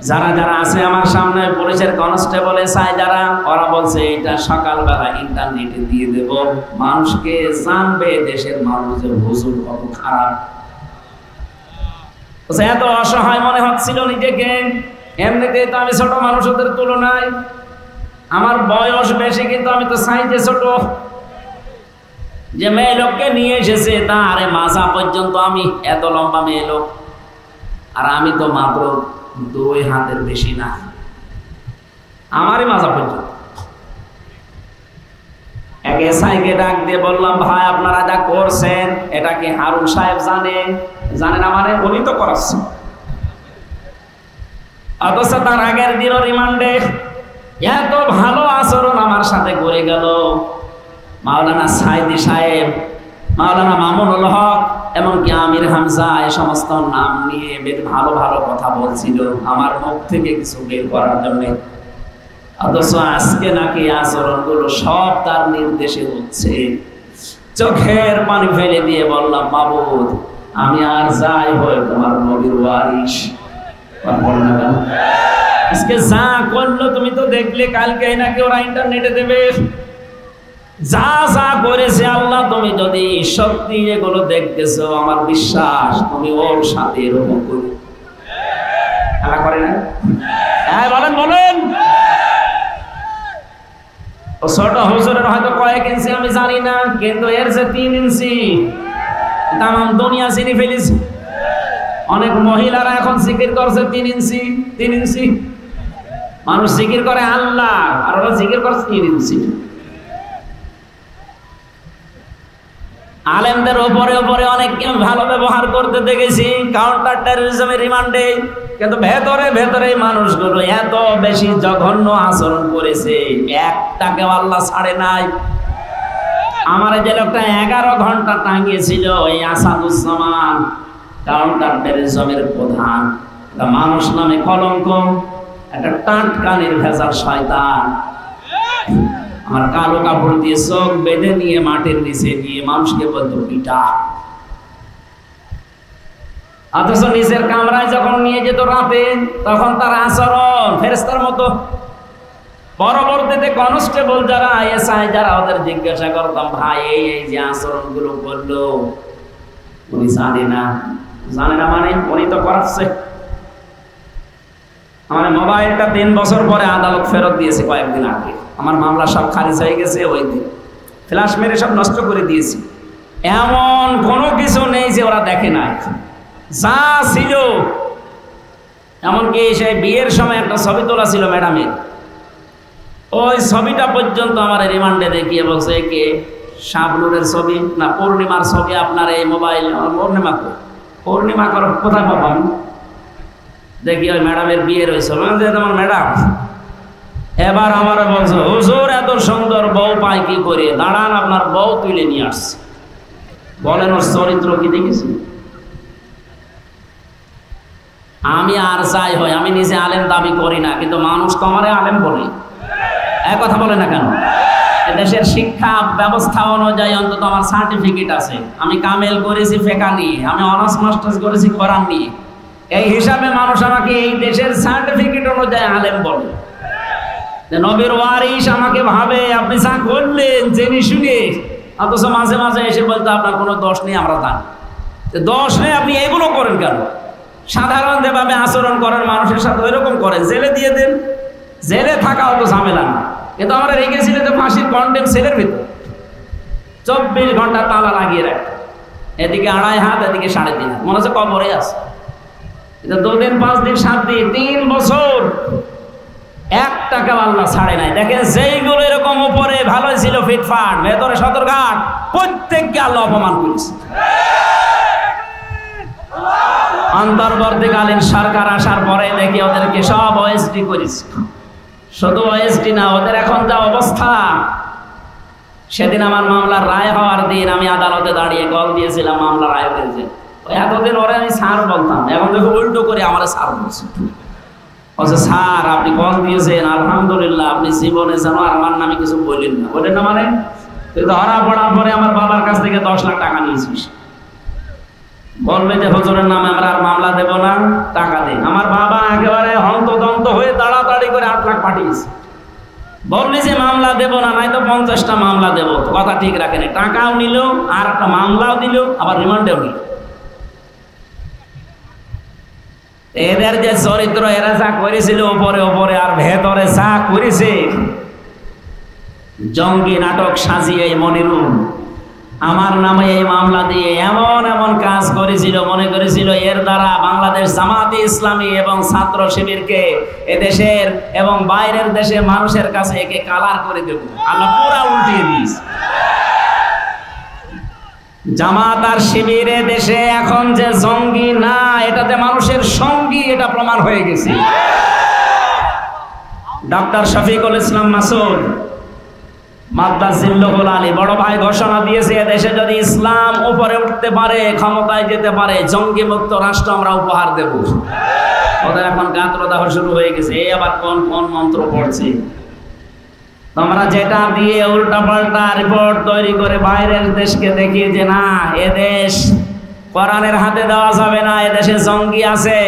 যারা যারা আছে আমার সামনে, পুলিশের কনস্টেবল এসআই যারা, ওরা বলছে এটা সকালবেলা ইন্টারনেটে দিয়ে দেব, মানুষকে জানবে দেশের মানুষ যে হুজুর কত খারাপ। এত অসহায় মনে হচ্ছিল নিজেকে। এমনিতেই তো আমি ছোট মানুষদের তুলনায়, আমার বয়স বেশি, কিন্তু আমি তো সাইজে ছোট। যে মেয়ে লোককে নিয়ে এসেছে তার মাজা পর্যন্ত, আমি এত লম্বা মেয়ে লোক, আর আমি তো মাত্র 2 হাতের বেশি না, আমারই মাজা পর্যন্ত। এক এসআইকে ডাক দিয়ে বললাম, ভাই আপনারা যা করছেন এটা কি হারুন সাহেব জানেন? জানেন আমারে? উনি তো করাচ্ছে। অথচ তার আগের দিনও রিমান্ডে এত ভালো আচরণ আমার সাথে করে গেল। মাওলানা সাইদি সাহেব, মাওলানা মামুনুল হক, এমনকি আমির হামজা, এই সমস্ত নাম নিয়ে বেশ ভালো ভালো কথা বলছিল আমার মুখ থেকে কিছু বের করার জন্য। অথচ আজকে নাকি আচরণগুলো সব তার নির্দেশে হচ্ছে। চোখের পানি ফেলে দিয়ে বললাম, মাবুদ আমি আর যাই হয়ে তোমার নবীর ওয়ারিস। আজকে যা করলো তুমি তো দেখলে, কালকে নাকি ওরা ইন্টারনেটে দেবে। যা যা করেছে আল্লাহ, তুমি যদি সত্যি এগুলো দেখতেছো, আমার বিশ্বাস তুমি ওর সাথে এরকম করবে। খেলা করে না? হ্যাঁ বলেন বলেন। ও ছোট হুজুরের হয়তো কয়েক ইঞ্চি আমি জানি না, কিন্তু এর যে 3 ইঞ্চি তাম দুনিয়া চিনি ফেলেছি। অনেক মহিলারা এখন জিকির করছে 3 ইঞ্চি 3 ইঞ্চি। মানুষ জিকির করে আল্লাহ, আর ওরা জিকির করছে 3 ইঞ্চি। আলেমদের উপরে উপরে অনেককে ভালো ব্যবহার করতে দেখেছি কাউন্টার টেররিজমের রিমান্ডে, কিন্তু ভেতরে ভেতরে মানুষগুলো এত বেশি জঘন্য আচরণ করেছে, একটাকেও আল্লাহ ছাড়ে নাই। আমার যে লোকটা 11 ঘন্টা টাঙিয়েছিল ওই আসাদুজ্জামান, কাউন্টার টেররিজমের প্রধান, মানুষ নামে কলঙ্ক, একটা টাটকা নির্ভেজাল শয়তান, আমার কালো কাপড় দিয়ে চোখ বেঁধে নিয়ে মাটির নিচে নিয়ে মানুষকে বলতো পিটা। অথচ নিজের কামরায় যখন নিয়ে যেত রাতে, তখন তার আচরণ ফেরেশতার মতো। পরবর্তীতে কনস্টেবল যারা এসআই যারা ওদের জিজ্ঞাসা করতাম, ভাই এই এই যে আচরণ গুলো করলো, উনি জানে না মানে উনি তো করাচ্ছে। আমার মোবাইলটা 3 বছর পরে আদালত ফেরত দিয়েছে কয়েকদিন আগে, আমার মামলা সব খারিজ হয়ে গেছে, ওই দিন ফ্ল্যাশ মেরে সব নষ্ট করে দিয়েছি। এমন কোনো কিছু নেই যে ওরা দেখে নাই, যা ছিল। এমনকি সেই বিয়ের সময় একটা ছবি তোলা ছিল ম্যাডামের, ওই ছবিটা পর্যন্ত আমার রিমান্ডে দেখিয়ে বলছে কে শাবনুরের ছবি না পূর্ণিমার ছবি আপনার এই মোবাইল। পূর্ণিমা কোথায় পাবেন? দেখি ওই ম্যাডামের বিয়ের ওই ছবি, তোমার ম্যাডাম। এবার আমার বলছো হুজুর এত সুন্দর বউ পায় কি করে, দাঁড়ান আপনার বউ তুলে নিয়ে আসছে। বলেন ওর চরিত্র কি দেখেছি? আমি আর যাই হয়, আমি নিজে আলেম দাবি করি না, কিন্তু মানুষ তো আমারে আলেম বলে। এক কথা বলে না কেন? দেশের শিক্ষা ব্যবস্থা অনুযায়ী অন্তত আমার সার্টিফিকেট আছে, আমি কামেল করেছি ফেকা নিয়ে, আমি অনার্স মাস্টার্স করেছি কোরআন নিয়ে। এই হিসাবে মানুষ আমাকে এই দেশের সার্টিফিকেট অনুযায়ী আলেম বলে। নবীর ওয়ারিস আমাকে ভাবে আপনি যা করলেন জেনে শুনে, অথচ মাঝে মাঝে এসে বলতে আপনার কোনো দোষ নেই, আমরা জানি দোষ নেই, আপনি এগুলো করেন কেন? সাধারণ যেভাবে আচরণ করেন মানুষের সাথে ওইরকম করেন, জেলে দিয়ে দেন, জেলে থাকা অত ঝামেলা না। কিন্তু আমরা রেখেছিল যে ফাঁসির কন্টেম সেলের ভিতর 24 ঘন্টা তালা লাগিয়ে রাখ, এদিকে 2.5 হাত এদিকে 3.5 হাত, মনে হচ্ছে কবরে আছে। 2 দিন 5 দিন 7 দিন 3 বছর একটাকে আল্লাহ ছাড়ে নাই। দেখেন যেইগুলো এরকম উপরে ভালো ছিল ফিটফাট, ভেতরে সদরঘাট, প্রত্যেককে আল্লাহ অপমান করেছে। অন্তর্বর্তীকালীন সরকার আসার পরে দেখি ওদেরকে সব ওএসডি করেছে। শুধু ওএসডি না, ওদের এখন যা অবস্থা। সেদিন আমার মামলার রায় হওয়ার দিন আমি আদালতে দাঁড়িয়ে কল দিয়েছিলাম মামলার আয়োগের যে, এতদিন ওরা আমি স্যার বলতাম, এখন দেখো উল্টো করে আমার স্যার বলছে। স্যার আপনি কল দিয়েছেন, আলহামদুলিল্লাহ, আপনি জীবনে যেন আর আমার নামে কিছু বললেন না। বললেন না মানে ধরা পড়ার পরে আমার বাবার কাছ থেকে 10 লাখ টাকা নিয়েছিস, বলবে যে হুজুরের নামে আমরা আর মামলা দেব না, টাকা দিন। আমার বাবা একেবারে হন্তদন্ত হয়ে তাড়াতাড়ি করে 8 লাখ পাঠিয়েছে। বললি যে মামলা দেব না, নাই তো 50টা মামলা দেব। কথা ঠিক রাখেনি, টাকাও নিল আর একটা মামলাও দিল, আবার রিমান্ডেও নিল। এদের যে চরিত্র, এরা যা করেছিল উপরে উপরে আর ভেতরে যা করেছে, জঙ্গি নাটক সাজিয়ে মনিরুল আমার নামে এই মামলা দিয়ে এমন এমন কাজ করেছিল, মনে করেছিল এর দ্বারা বাংলাদেশ জামাতে ইসলামী এবং ছাত্র শিবিরকে এদেশের এবং বাইরের দেশে মানুষের কাছে একে কালার করে দেব। আল্লাহ পুরা উল্টিয়ে দিয়েছে। জামাত আর শিবিরে দেশে এখন যে জঙ্গি না, এটাতে মানুষের সঙ্গী, এটা প্রমাণ হয়ে গেছে। ডক্টর শফিকুল ইসলাম মাসুদ মাদ্দাজিল্লুহুল আলী বড় ভাই ঘোষণা দিয়েছে, এদেশে যদি ইসলাম উপরে উঠতে পারে, ক্ষমতায় যেতে পারে, জঙ্গি মুক্ত রাষ্ট্র আমরা উপহার দেব। ওদের এখন গাত্রদাহ শুরু হয়ে গেছে। এই আবার কোন কোন মন্ত্র পড়ছে, তোমরা যেটা দিয়ে উল্টা পাল্টা রিপোর্ট তৈরি করে বাইরের দেশকে দেখিয়ে যে না এদেশ কোরআনের হাতে দেওয়া যাবে না, এদেশে জঙ্গি আছে,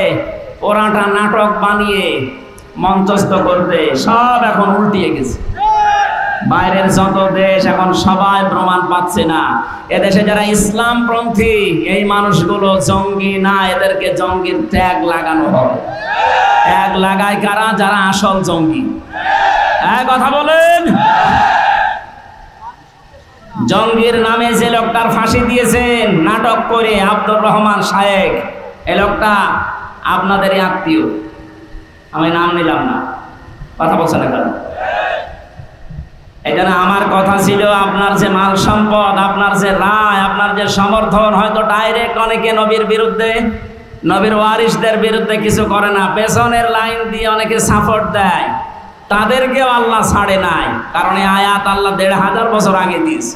ওরাটা নাটক বানিয়ে মঞ্চস্থ করতে সব এখন উল্টিয়ে গেছে। বাইরের যত দেশ এখন সবাই প্রমাণ পাচ্ছে না এদেশে যারা ইসলামপন্থী এই মানুষগুলো জঙ্গি না, এদেরকে জঙ্গির ট্যাগ লাগানো হয়। ট্যাগ লাগায় কারা? যারা আসল জঙ্গি। কথা বলেন। জঙ্গির নামে যে লোকটার ফাঁসি দিয়েছেন নাটক করে আব্দুর রহমান শায়েখ, এই লোকটা আপনাদেরই আত্মীয়, আমি নাম নিলাম না, কথা বলছে না কেন? এই জন্য আমার কথা ছিল, আপনার যে মাল সম্পদ, আপনার যে রায়, আপনার যে সমর্থন, হয়তো ডাইরেক্ট অনেকে নবীর বিরুদ্ধে, নবীর ওয়ারিসদের বিরুদ্ধে কিছু করে না, পেছনের লাইন দিয়ে অনেকে সাপোর্ট দেয়, তাদেরকেও আল্লাহ ছাড়ে নাই। কারণ এই আয়াত আল্লাহ ১৫০০ বছর আগে দিয়েছে,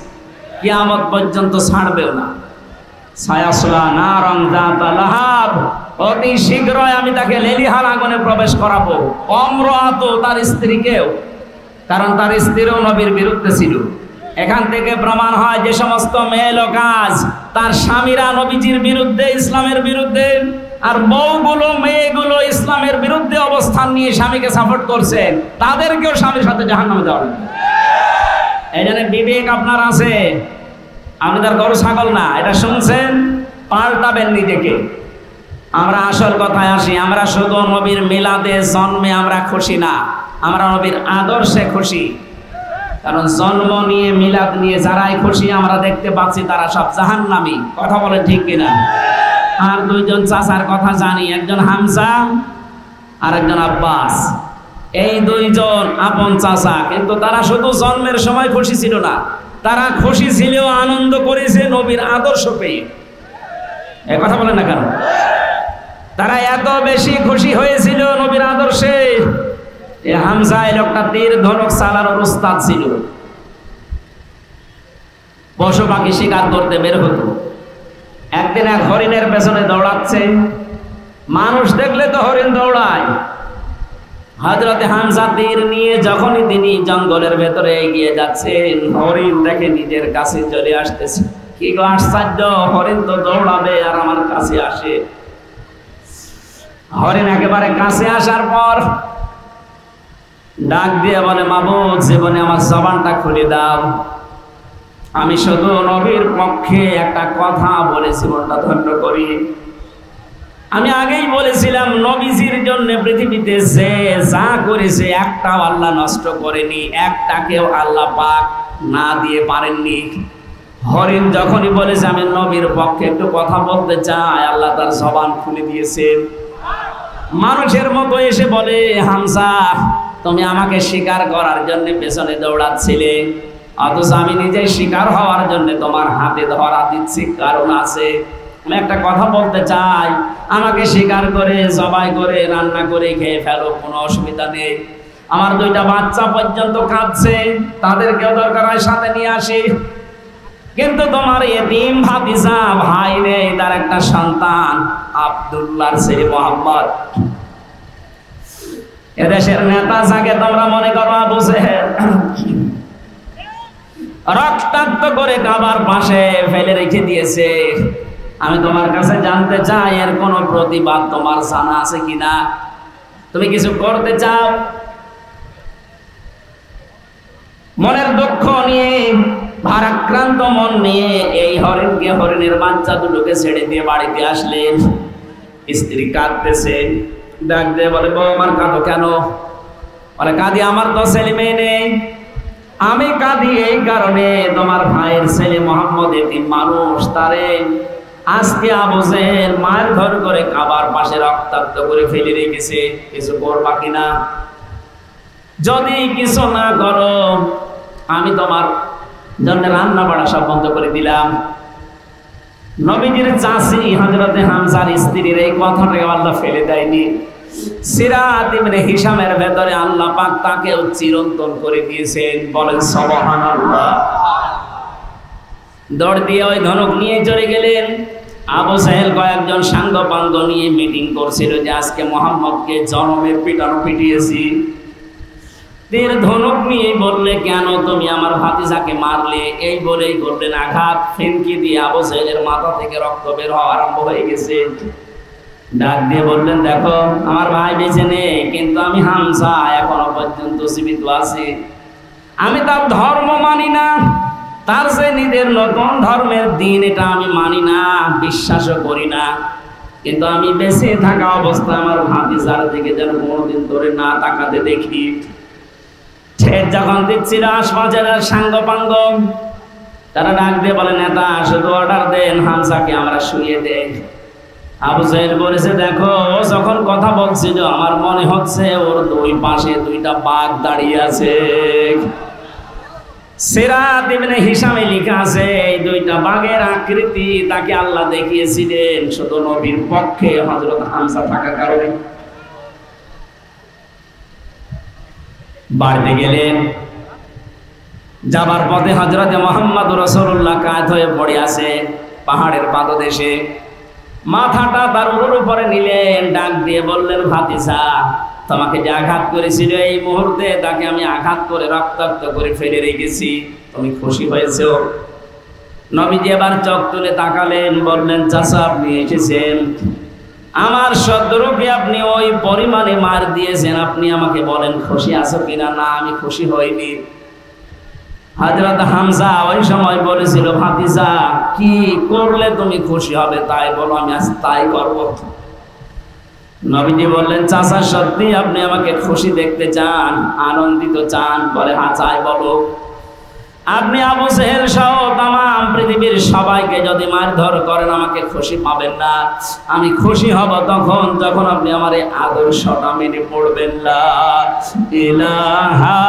কিয়ামত পর্যন্ত ছাড়বেও না। সায়াসলা নারং যাতা লাহাব, অতি শীঘ্রই আমি তাকে লেলিহান আগুনে প্রবেশ করাবো। অমরাত, তার স্ত্রীকেও, কারণ তার স্ত্রীও নবীর বিরুদ্ধে ছিল। এখান থেকে প্রমাণ হয় যে সমস্ত মেয়ে কাজ তার স্বামীরা নবীজির বিরুদ্ধে, ইসলামের বিরুদ্ধে, আর বউগুলো মেয়েগুলো ইসলামের বিরুদ্ধে অবস্থান নিয়ে স্বামীকে সাপোর্ট করছে, তাদেরকেও স্বামীর সাথে জাহান্নামে দেওয়া হবে। এই জন্য বিবেক আপনার আছে, আপনি তার গরু ছাগল না। এটা শুনছেন, পাল্টাবেন নিজেকে। আমরা আসল কথায় আসি, আমরা শুধু নবীর মিলাদে জন্মে আমরা খুশি না, আমরা নবীর আদর্শে খুশি। কারণ জন্ম নিয়ে, মিলাদ নিয়ে যারাই খুশি আমরা দেখতে পাচ্ছি তারা সব জাহান্নামী। কথা বলেন ঠিক কিনা? আর দুইজন চাচার কথা জানি, একজন হামজা আর একজন আব্বাস। এই দুইজন আপন চাচা, কিন্তু তারা শুধু জন্মের সময় খুশি ছিল না, তারা খুশি ছিল, আনন্দ করেছে নবীর আদর্শ পেয়ে। এ কথা বলেন না কেন? তারা এত বেশি খুশি হয়েছিল নবীর আদর্শে। হামজা এই লোকটা তীর ধনুক চালানোর উস্তাদ ছিল, পশু পাখি শিকার করতে বের হতো। একদিন এক হরিণের পেছনে দৌড়াচ্ছে, মানুষ দেখলে তো হরিণ দৌড়ায়। হযরতে হামজা তীর নিয়ে যখনই তিনি জঙ্গলের ভেতরে এগিয়ে যাচ্ছেন, হরিণ দেখে নিজের কাছে চলে আসতেছে। কি গো আশ্চর্য, হরিণ তো দৌড়াবে আর আমার কাছে আসে। হরিণ একেবারে কাছে আসার পর ডাক দিয়ে বলে, মাবুদ, জীবনে আমার জবানটা খুলে দাও, আমি শুধু নবীর পক্ষে একটা কথা বলে জীবনটা ধন্য করি। আমি আগেই বলেছিলাম, নবীজির জন্য পৃথিবীতে যে যা করেছে একটাও আল্লাহ নষ্ট করেনি, একটাকেও আল্লাহ পাক না দিয়ে পারেননি। হরিণ যখনই বলেছে আমি নবীর পক্ষে একটু কথা বলতে চাই, আল্লাহ তার জবান খুলে দিয়েছেন। মানুষের মতো এসে বলে, হামজা, তুমি আমাকে শিকার করার জন্য পেছনে দৌড়াচ্ছিলে, অথচ আমি নিজেই শিকার হওয়ার জন্য তোমার হাতে ধরা দিচ্ছি, কারণ আছে। আমি একটা কথা বলতে চাই, আমাকে শিকার করে, জবাই করে, রান্না করে খেয়ে ফেলো, কোনো অসুবিধা নেই। আমার দুইটা বাচ্চা পর্যন্ত কাঁদছে, তাদেরকেও দরকার হয় সাথে নিয়ে আসি। কিন্তু তোমার এতিম ভাতিজা ভাই নেই, তার একটা সন্তান আব্দুল্লাহর ছেলে মোহাম্মদ। এদেশের নেতা যাকে তোমরা মনে করো আবু জেহেল, রক্তাক্ত করে কাবার পাশে ফেলে রেখে দিয়েছে। আমি তোমার কাছে জানতে চাই, এর কোনো প্রতিবাদ তোমার জানা আছে কিনা? তুমি কিছু করতে চাও? মনের দুঃখ নিয়ে, ভারাক্রান্ত মন নিয়ে এই হরিণকে, হরিণের বাচ্চা দুটোকে ছেড়ে দিয়ে বাড়িতে আসলেন। স্ত্রী কাঁদতেছে, ডাক দিয়ে বলে, বউ আমার কাঁদো কেন? বলে, কাঁদি, আমার তো ছেলে মেয়ে নেই। আমি কাঁদি এই কারণে, তোমার ভাইয়ের ছেলে মোহাম্মদ এতিম মানুষ, তারে আজকে আবু জেহেল মায়ের ঘর করে কাবার পাশে রক্তাক্ত করে ফেলে রেখেছে। কিছু করবা কিনা? যদি কিছু না করো, আমি তোমার জন্য রান্না বাড়া সব বন্ধ করে দিলাম। নবীজির চাচি হযরতে হামজার স্ত্রীর এই কথাটাকে আল্লাহ ফেলে দেয়নি। সিরাত ইবনে হিশামের ভেতরে আল্লাহ পাক তাকেও চিরন্তন করে দিয়েছেন। বলেন সুবহানাল্লাহ। দৌড় দিয়ে ওই ধনুক নিয়ে চলে গেলেন। আবু জেহেল কয়েকজন সাঙ্গ পাঙ্গ নিয়ে মিটিং করছিল যে আজকে মোহাম্মদকে জনমের পিটানো পিটিয়েছি। তীর ধনুক নিয়ে বললে, কেন তুমি আমার ভাতিজাকে মারলে? এই বলেই করলেন আঘাত। ফেনকি দিয়ে আবু জেহেলের মাথা থেকে রক্ত বের হওয়া আরম্ভ হয়ে গেছে। ডাক দিয়ে বললেন, দেখো, আমার ভাই বেঁচে নেই, কিন্তু আমি হামজা এখনো পর্যন্ত জীবিত আছি। আমি তার ধর্ম মানি না, তার যে নিজের নতুন ধর্মের দিন, এটা আমি মানি না, বিশ্বাসও করি না। কিন্তু আমি বেঁচে থাকা অবস্থায় আমার ভাতিজার দিকে যেন কোনোদিন ধরে না তাকাতে দেখি। যখন দিচ্ছিল আশপাশের সাঙ্গ পাঙ্গ, তারা ডাক দিয়ে বলে, নেতা, শুধু অর্ডার দেন, হামজাকে আমরা শুয়ে দেই। আবু জেহেল বলেছে, দেখো, ও যখন কথা বলছিল আমার মনে হচ্ছে ওর দুই পাশে দুইটা বাঘ দাঁড়িয়ে আছে। সিরাত ইবনে হিশামে লেখা আছে এই দুইটা বাঘের আকৃতি তাকে আল্লাহ দেখিয়েছিলেন শুধু নবীর পক্ষে হযরত হামজা থাকার কারণে। বাড়িতে গেলেন, যাবার পথে হযরত মুহাম্মদ রাসূলুল্লাহ কাত হয়ে পড়ে আছে পাহাড়ের পাদদেশে। মাথাটা তার উপরে নিলেন, ডাক দিয়ে বললেন, ভাতিজা, তোমাকে যে আঘাত করেছিল এই মুহূর্তে তাকে আমি আঘাত করে রক্তাক্ত করে ফেলে রেখেছি, তুমি খুশি হয়েছো? নবীজি এবার চোখ তুলে তাকালেন, বললেন, চাচা আপনি এসেছেন, আমার শত্রুকে আপনি ওই পরিমাণে মার দিয়েছেন, আপনি আমাকে বলেন খুশি আছো কিনা? না, আমি খুশি হইনি। হযরত হামজা ওই সময় বলেছিল, ভাতিজা কি করলে তুমি খুশি হবে তাই বলো, আমি আজ তাই করব। নবীজি বললেন, চাচা সত্যি আপনি আমাকে খুশি দেখতে চান, আনন্দিত চান? বলে, হ্যাঁ চাই, বলো। আপনি আবু জেহেল সহ তামাম পৃথিবীর সবাইকে যদি মারধর করেন আমাকে খুশি পাবেন না। আমি খুশি হব তখন যখন আপনি আমার এই আদর্শটা মেনে পড়বেন, লা ইলাহা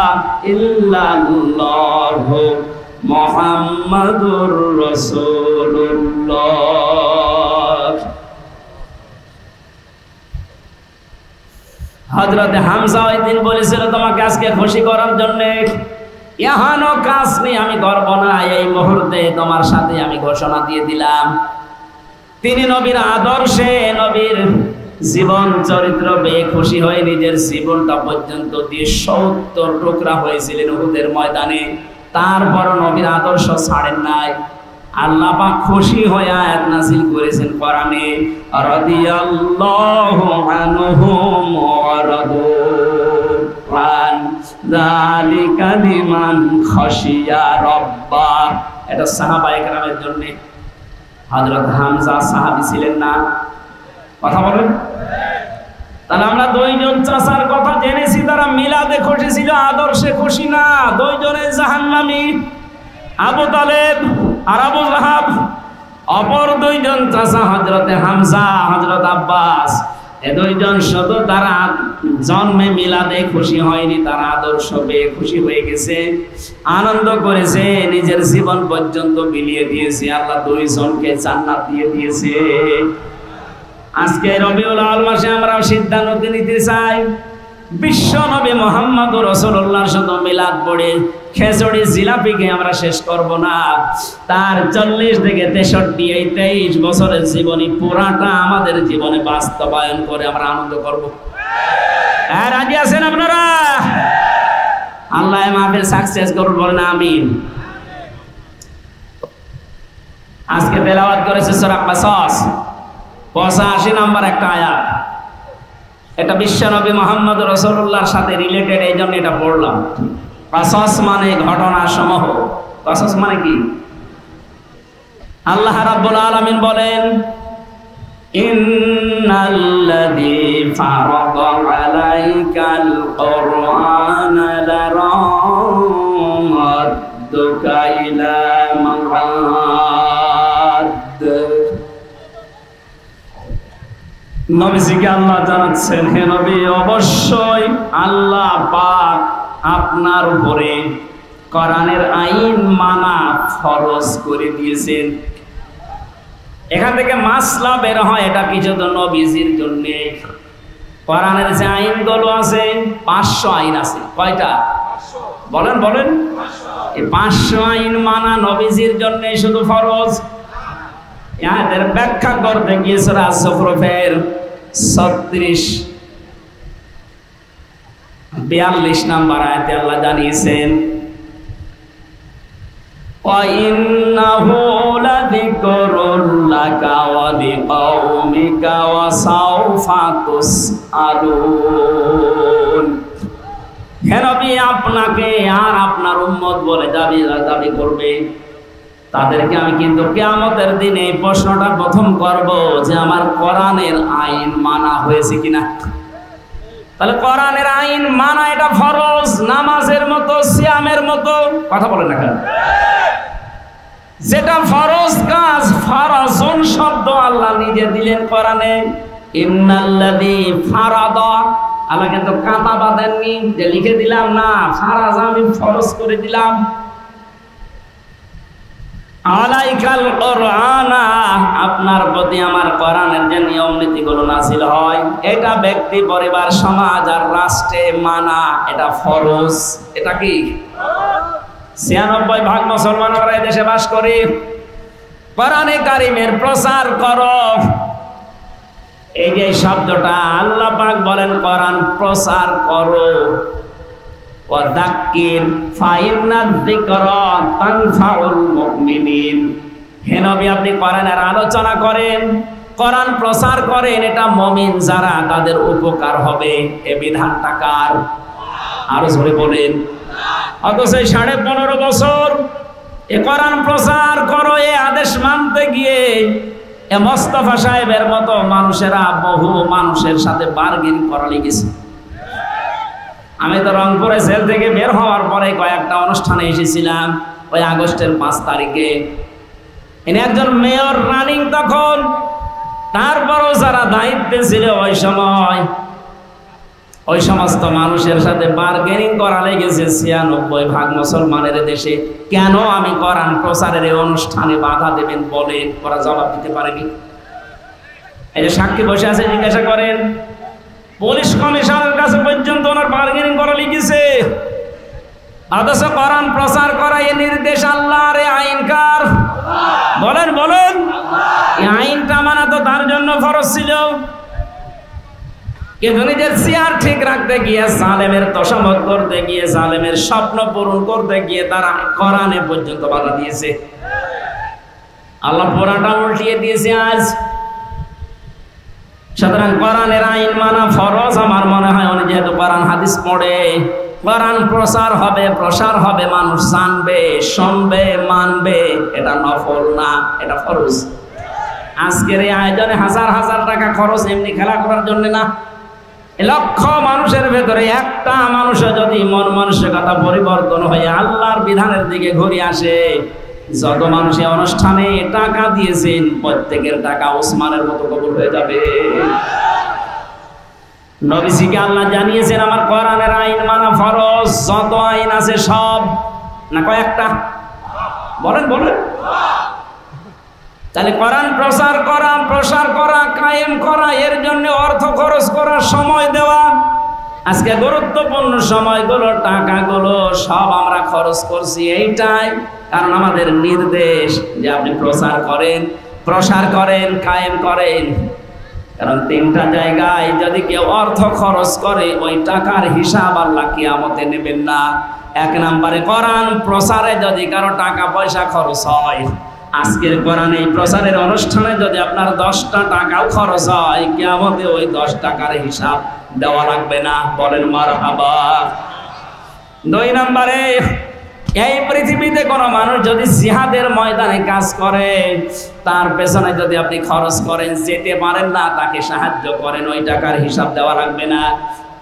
ইল্লাল্লাহ মুহাম্মাদুর রাসূলুল্লাহ। হযরত হামজা ওই দিন বলেছিল, তোমাকে আজকে খুশি করার জন্য এহানো কাজ নিয়ে আমি করব না, এই মুহূর্তে তোমার সাথে আমি ঘোষণা দিয়ে দিলাম। তিনি নবীর আদর্শে, নবীর জীবন চরিত্র পেয়ে খুশি হয়ে নিজের জীবনটা পর্যন্ত দিয়ে ৭০ টুকরা হয়েছিলেন উহুদের ময়দানে। তারপর নবীর আদর্শ ছাড়েন নাই। আল্লাহ পাক খুশি হয়ে আয়াত নাযিল করেছেন কোরআনে, রাদিয়াল্লাহু আনহুম ওয়া রাদু আন যালিকা লিমান খাশিয়া রাব্বা। এটা সাহাবায়ে কেরামের জন্য। হযরত হামজা সাহাবী ছিলেন না? কথা বলেন। তাহলে আমরা দুইজন চাচার কথা জেনেছি, তারা মিলাদে খুশি ছিল, আদর্শে খুশি না। দুইজনে জাহান্নামী, আবু তালেব আর আবু লাহাব। অপর দুইজন চাচা হযরতে হামজা, হযরত আব্বাস, এ দুইজন শুধু তারা জন্মে মিলাদে খুশি হয়নি, তারা আদর্শ পেয়ে খুশি হয়ে গেছে, আনন্দ করেছে, নিজের জীবন পর্যন্ত বিলিয়ে দিয়েছে। আল্লাহ দুইজনকে জান্নাত দিয়ে দিয়েছে। আজকে রবিউল আউয়াল মাসে আমরা সিদ্ধান্ত নিতে চাই, বিশ্ব নবী মুহাম্মদুর রাসূলুল্লাহ শুধু মিলাদ পড়ে খেজুরি জিলাপিকে আমরা শেষ করব না। তার 40 থেকে 63 এই 23 বছরের জীবনী পুরাটা আমাদের জীবনে বাস্তবায়ন করে আমরা আনন্দ করব। হ্যাঁ, রাজি আছেন আপনারা? আল্লাহ মাহফিল সাকসেস করুন, বলেন আমিন। আজকে তেলাওয়াত করেছে সূরা কাসাস 85 নম্বর একটা আয়াত। এটা বিশ্বনবী মুহাম্মদ রাসূলুল্লাহর সাথে রিলেটেড, এই জন্য এটা পড়লাম। কাসাস মানে ঘটনা সমূহ। কাসাস মানে কি? আল্লাহ রাব্বুল আলামিন বলেন, ইন্নাল্লাযী ফারাদা আলাইকাল কুরআনা লারাদ্দুকা ইলা মাআদ। নবীজিকে আল্লাহ জানাচ্ছেন, হে নবী, অবশ্যই আল্লাহ পাক আপনার উপরে কোরআনের আইন মানা ফরজ করে দিয়েছেন। এখান থেকে মাসলা বের হয়, এটা কিছু তো নবীজির জন্য। কোরআনের যে আইনগুলো আছে 500 আইন আছে। কয়টা? বলেন বলেন। এই 500 আইন মানা নবীজির জন্য শুধু ফরজ। এদের ব্যাখ্যা করতে গিয়ে সূরা যুখরুফের 42 নম্বর আয়াতে আল্লাহ জানিয়েছেন, ওয়া ইন্নাহু লাযিকরুল লাকা ওয়া লিকাওমিকা ওয়া সাওফা তুসআলুন। হে নবী, আপনাকে আর আপনার উম্মত বলে দাবি করবে, তাদেরকে আমি কিন্তু কিয়ামতের দিনে এই প্রশ্নটা প্রথম করব যে আমার কোরআনের আইন মানা হয়েছে কিনা। তাহলে কোরআনের আইন মানা এটা ফরজ, নামাজের মতো, সিয়ামের মতো। কথা বলেন না কেন? যেটা ফরজ কাজ, ফারাজুন শব্দ আল্লাহ নিজে দিলেন কোরআনে। ইন্নাল্লাযী ফারাদা, আল্লাহ কিন্তু কাঁটা বাঁধেননি যে লিখে দিলাম না, ফারাজ আমি ফরজ করে দিলাম। আলাইকাল কোরআনা, আপনার প্রতি আমার কোরআনের যে নিয়ম নীতিগুলো নাযিল হয় এটা ব্যক্তি, পরিবার, সমাজ আর রাষ্ট্রে মানা এটা ফরজ। এটা কি? ৯৬% মুসলমান আমরা এই দেশে বাস করি। কোরআনে কারিমের প্রচার করো, এই যে শব্দটা আল্লাহ পাক বলেন কোরআন প্রচার করো। ওয়াযাক্কির ফাইন্নায যিকরা তানফাউল মুমিনিন। হে নবী, আপনি কোরআনের আলোচনা করেন, কোরআন প্রচার করেন, এটা মুমিন যারা তাদের উপকার হবে। এ বিধানটা কার? আরো জোরে বলেন। অথচ 15.5 বছর এ কোরআন প্রচার করো এ আদেশ মানতে গিয়ে এ মোস্তফা সাহেবের মতো মানুষেরা বহু মানুষের সাথে বার্গেনিং করা লেগেছে। আমি তো রংপুরে জেল থেকে বের হওয়ার পরে কয়েকটা অনুষ্ঠানে এসেছিলাম। ওই আগস্টের 5 তারিখে ইনি একজন মেয়র রানিং তখন, তারপরও যারা দায়িত্বে ছিল ওই সময় ওই সমস্ত মানুষের সাথে বার্গেনিং করা লেগেছে ৯৬% মুসলমানের দেশে। কেন আমি কোরআন প্রচারের এই অনুষ্ঠানে বাধা দেবেন বলেন? ওরা জবাব দিতে পারেনি। এই যে সাক্ষী বসে আছে, জিজ্ঞাসা করেন, পুলিশ কমিশনের কাছে পর্যন্ত ওনার বার্গেনিং করা লেগেছে। অথচ কোরআন প্রচার করা এই নির্দেশ আল্লাহর, আইন কার? বলেন বলেন। এই আইনটা মানা তো তার জন্য ফরজ ছিল, কিন্তু নিজের চেয়ার ঠিক রাখতে গিয়ে, জালেমের তোষামত করতে গিয়ে, জালেমের স্বপ্ন পূরণ করতে গিয়ে তারা কোরআনে পর্যন্ত বাধা দিয়েছে। আল্লাহ পুরাটা উল্টিয়ে দিয়েছে আজ। সুতরাং কোরআনের আইন মানা ফরজ। আমার মনে হয় উনি যেহেতু কোরআন হাদিস পড়ে, কোরআন প্রচার হবে, প্রসার হবে, মানুষ জানবে, শুনবে, মানবে। এটা নফল না, এটা ফরজ। আজকের এই আয়োজনে হাজার হাজার টাকা খরচ এমনি খেলা করার জন্য না। লক্ষ মানুষের ভেতরে একটা মানুষও যদি মন মানসিকতা পরিবর্তন হয়ে আল্লাহর বিধানের দিকে ঘুরে আসে, যত মানুষ এই অনুষ্ঠানে টাকা দিয়েছেন প্রত্যেকের টাকা ওসমানের মতো কবুল হয়ে যাবে। নবীজিকে আল্লাহ জানিয়েছেন আমার কোরআনের আইন মানা ফরজ। যত আইন আছে সব না কয়েকটা? বলেন বলেন। তাহলে কোরআন প্রচার করা, প্রসার করা, কায়েম করা, এর জন্য অর্থ খরচ করা, সময় দেওয়া। আজকে গুরুত্বপূর্ণ সময়গুলো, টাকাগুলো সব আমরা খরচ করছি এইটাই, কারণ আমাদের নির্দেশ যে আপনি প্রচার করেন, প্রসার করেন, কায়েম করেন। কারণ 3টা জায়গায় যদি কেউ অর্থ খরচ করে ওই টাকার হিসাব আল্লাহ কিয়ামতে নেবেন না। 1 নম্বরে কোরআন প্রচারে যদি কারো টাকা পয়সা খরচ হয়, আজকের কোরআন এই প্রচারের অনুষ্ঠানে যদি আপনার 10টা টাকাও খরচ হয়, কিয়ামতে ওই 10 টাকার হিসাব দেওয়া লাগবে না। বলেন মারহাবা। 2 নম্বরে এই পৃথিবীতে কোনো মানুষ যদি জিহাদের ময়দানে কাজ করে, তার পেছনে যদি আপনি খরচ করেন, যেতে পারেন না, তাকে সাহায্য করেন, ওই টাকার হিসাব দেওয়া লাগবে না।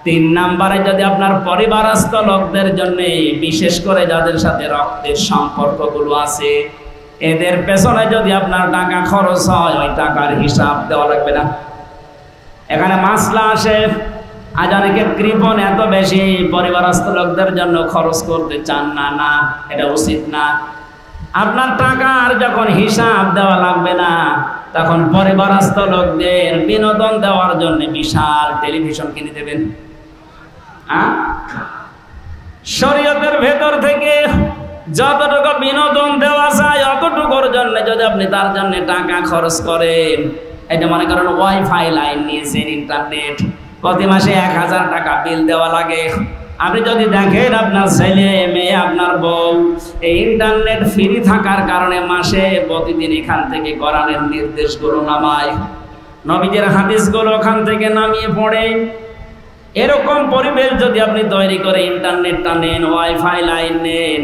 3 নম্বরে যদি আপনার পরিবারস্থ লোকদের জন্য, বিশেষ করে যাদের সাথে রক্তের সম্পর্কগুলো আছে, এদের পেছনে যদি আপনার টাকা খরচ হয়, ওই টাকার হিসাব দেওয়া লাগবে না। এখানে মাসলা আসে, আজ অনেকে কৃপণ এত বেশি পরিবারস্থ লোকদের জন্য খরচ করতে চান না। না, এটা উচিত না। আপনার টাকার যখন হিসাব দেওয়া লাগবে না, তখন পরিবারস্থ লোকদের বিনোদন দেওয়ার জন্য বিশাল টেলিভিশন কিনে দেবেন। শরীয়তের ভেতর থেকে যতটুকু বিনোদন দেওয়া যায় অতটুকুর জন্য যদি আপনি তার জন্য টাকা খরচ করেন, এটা মনে করেন ওয়াইফাই লাইন নিয়েছেন, ইন্টারনেট, প্রতি মাসে 1000 টাকা বিল দেওয়া লাগে। আপনি যদি দেখেন আপনার ছেলে মেয়ে, আপনার বউ এই ইন্টারনেট ফ্রি থাকার কারণে মাসে প্রতিদিন এখান থেকে কোরআনের নির্দেশগুলো নামায়, নবীদের হাদিসগুলো ওখান থেকে নামিয়ে পড়ে, এরকম পরিবেশ যদি আপনি তৈরি করে ইন্টারনেটটা নেন, ওয়াইফাই লাইন নেন,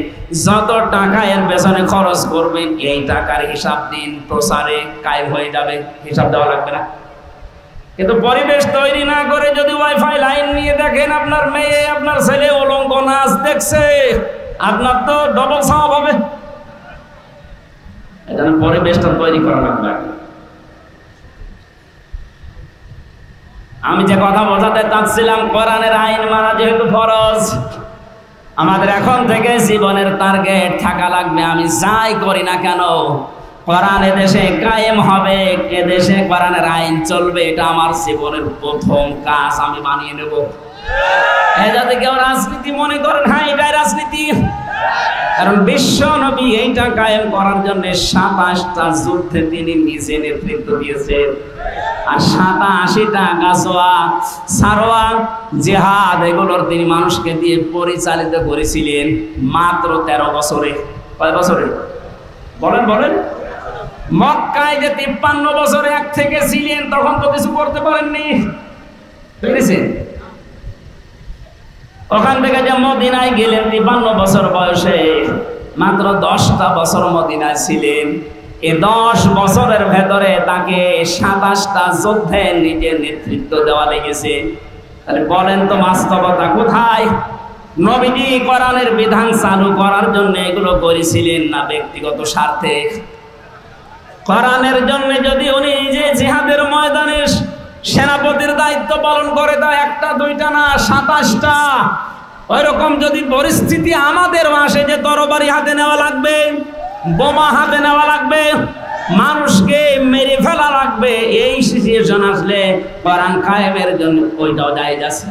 যত টাকা এর পেছনে খরচ করবেন এই টাকার হিসাব দিন, প্রচারে কায়েম হয়ে যাবে, হিসাব দেওয়া লাগবে না। কিন্তু পরিবেশ তৈরি না করে যদি ওয়াইফাই লাইন নিয়ে দেখেন আপনার মেয়ে, আপনার ছেলে উলঙ্গ নাচ দেখছে, আপনার তো ডবল সওয়াব হবে। এজন্য পরিবেশটা তৈরি করা লাগবে। আমি যে কথা বোঝাতে চাচ্ছিলাম, কোরআনের আইন মানা যেহেতু ফরজ, আমাদের এখন থেকে জীবনের টার্গেট থাকা লাগবে, আমি যাই করি না কেন কোরআন এদেশে কায়েম হবে, এদেশে কোরআনের আইন চলবে, এটা আমার জীবনের প্রথম কাজ আমি বানিয়ে নেব। যদি কেউ রাজনীতি মনে করেন, হ্যাঁ এটাই রাজনীতি, কারণ বিশ্ব নবী এইটা কায়েম করার জন্য 27টা যুদ্ধে তিনি নিজে নেতৃত্ব দিয়েছেন, আর 87টা গাজওয়া সারওয়া জিহাদ এগুলোর তিনি মানুষকে দিয়ে পরিচালিত করেছিলেন মাত্র 13 বছরে। কয় বছরে বলেন বলেন? মক্কায় যে 53 বছরে এক থেকে ছিলেন তখন তো কিছু করতে পারেননি, বুঝেছেন? ওখান থেকে যে মদিনায় গেলেন 53 বছর বয়সে, মাত্র 10টা বছর মদিনায় ছিলেন। এই 10 বছরের ভেতরে তাকে 27টা যুদ্ধে নিজের নেতৃত্ব দেওয়া লেগেছে। তাহলে বলেন তো বাস্তবতা কোথায়? নবীজি কোরআনের বিধান চালু করার জন্য এগুলো করেছিলেন না ব্যক্তিগত স্বার্থে? কোরআনের জন্য যদি উনি যে জিহাদের ময়দানে সেনাপতির দায়িত্ব পালন করে, তা 1টা 2টা না 27টা, ওই রকম যদি পরিস্থিতি আমাদের আসে যে তরবারি হাতে নেওয়া লাগবে, বোমা হাতে নেওয়া লাগবে, মানুষকে মেরে ফেলা লাগবে, এই সিচুয়েশন আসলে কোরআন কায়েমের জন্য ওইটাও জায়েজ আছে।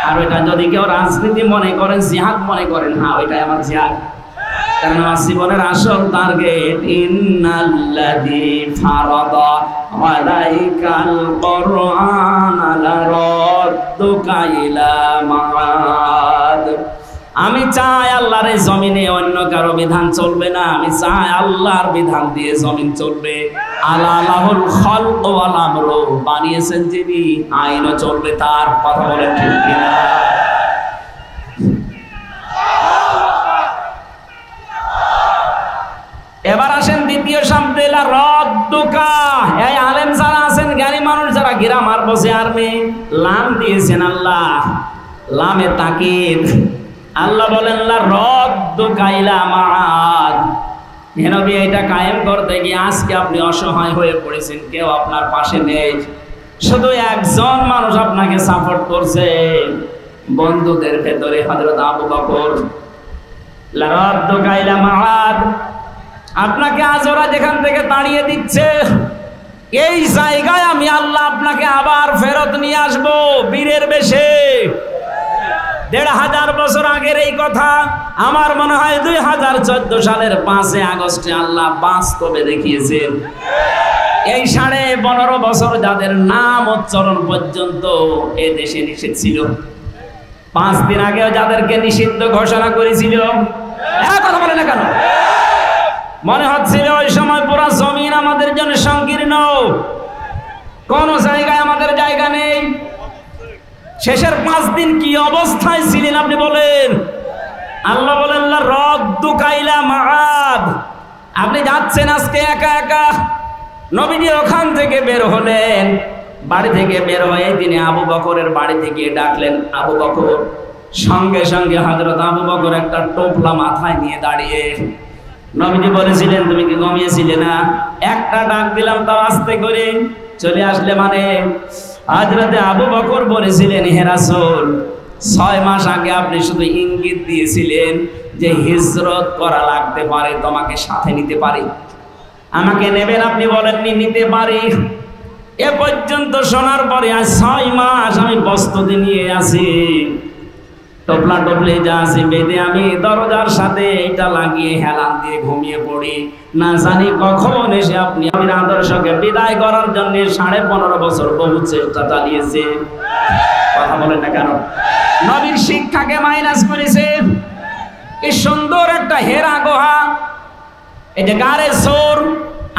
আর ওইটা যদি কেউ রাজনীতি মনে করেন, জিহাদ মনে করেন, হ্যাঁ ওইটাই আমার জিহাদ, কারণ আমার জীবনের আসল টার্গেট ইন্নাল্লাযী ফারাদা আলাইকাল কুরআনা লারাদ্দুকা ইলা মাআদ। আমি চাই আল্লাহর এই জমিনে অন্য কারো বিধান চলবে না, আমি চাই আল্লাহর বিধান দিয়ে জমিন চলবে। আলা লাহুল খালকু ওয়াল আমরু, বানিয়েছেন যিনি, আইনও চলবে তার। কথা বলেন ঠিক কিনা? এবার আসেন দ্বিতীয় শব্দে, লারাদ্দুকা। এই আলেম যারা আছেন, জ্ঞানী মানুষ যারা, গ্রামার বসে আর্মি লাম দিয়েছেন আল্লাহ, লামে তাকিদ। আল্লাহ বলেন লারাদ্দুকা ইলা মাআদ। হে নবী, এটা কায়েম করতে গিয়ে আজকে আপনি অসহায় হয়ে পড়েছেন, কেউ আপনার পাশে নেই, শুধু একজন মানুষ আপনাকে সাপোর্ট করছে, বন্ধুদের ভেতরে হযরত আবু বকর। লারাদ্দুকা ইলা মাআদ, আপনাকে আজ ওরা যেখান থেকে তাড়িয়ে দিচ্ছে, এই জায়গায় আমি আল্লাহ আপনাকে আবার ফেরত নিয়ে আসবো বীরের বেশে। 1500 বছর আগের এই কথা আমার মনে হয় 2014 সালের 5 আগস্টে আল্লাহ বাস্তবে দেখিয়েছেন। এই 15.5 বছর যাদের নাম উচ্চারণ পর্যন্ত এ দেশে নিষেধ ছিল, 5 দিন আগেও যাদেরকে নিষিদ্ধ ঘোষণা করেছিল, কথা বলে না কেন? মনে হচ্ছিল ওই সময় পুরো জমিন আমাদের জন্য সংকীর্ণ, কোন জায়গায় আমাদের জায়গা নেই। শেষের 5 দিন কি অবস্থায় ছিলেন আপনি বলেন? আল্লাহ বলেন লারাদ্দুকা ইলা মাআদ। আপনি যাচ্ছেন আজকে একা একা, নবীজি ওখান থেকে বের হলেন, বাড়ি থেকে বের হয়ে তিনি আবু বকরের বাড়ি থেকে ডাকলেন, আবু বকর। সঙ্গে সঙ্গে হযরত আবু বকর একটা টোপলা মাথায় নিয়ে দাঁড়িয়ে। নবীজি বলেছিলেন তুমি কি ঘুমিয়েছিলে না? একটা ডাক দিলাম তাও আস্তে করে চলে আসলে মানে। হযরত আবু বকর বলেছিলেন, হে রাসূল, 6 মাস আগে আপনি শুধু ইঙ্গিত দিয়েছিলেন যে হিজরত করা লাগতে পারে, তোমাকে সাথে নিতে পারি, আমাকে নেবেন, আপনি বলেননি নিতে পারি। এ পর্যন্ত শোনার পরে আজ 6 মাস আমি প্রস্তুতি নিয়ে আছি, টোপলা টোপলে যা আছে বেঁধে আমি দরজার সাথে এটা লাগিয়ে হেলান দিয়ে ঘুমিয়ে পড়ি, না জানি কখন এসে আপনি আমার আদর্শকে বিদায় করার জন্য 15.5 বছর বহু চেষ্টা চালিয়েছে। কথা বলেন না কেন? নবীর শিক্ষাকে মাইনাস করেছে। কি সুন্দর একটা হেরা গুহা, এই যে গারে সোর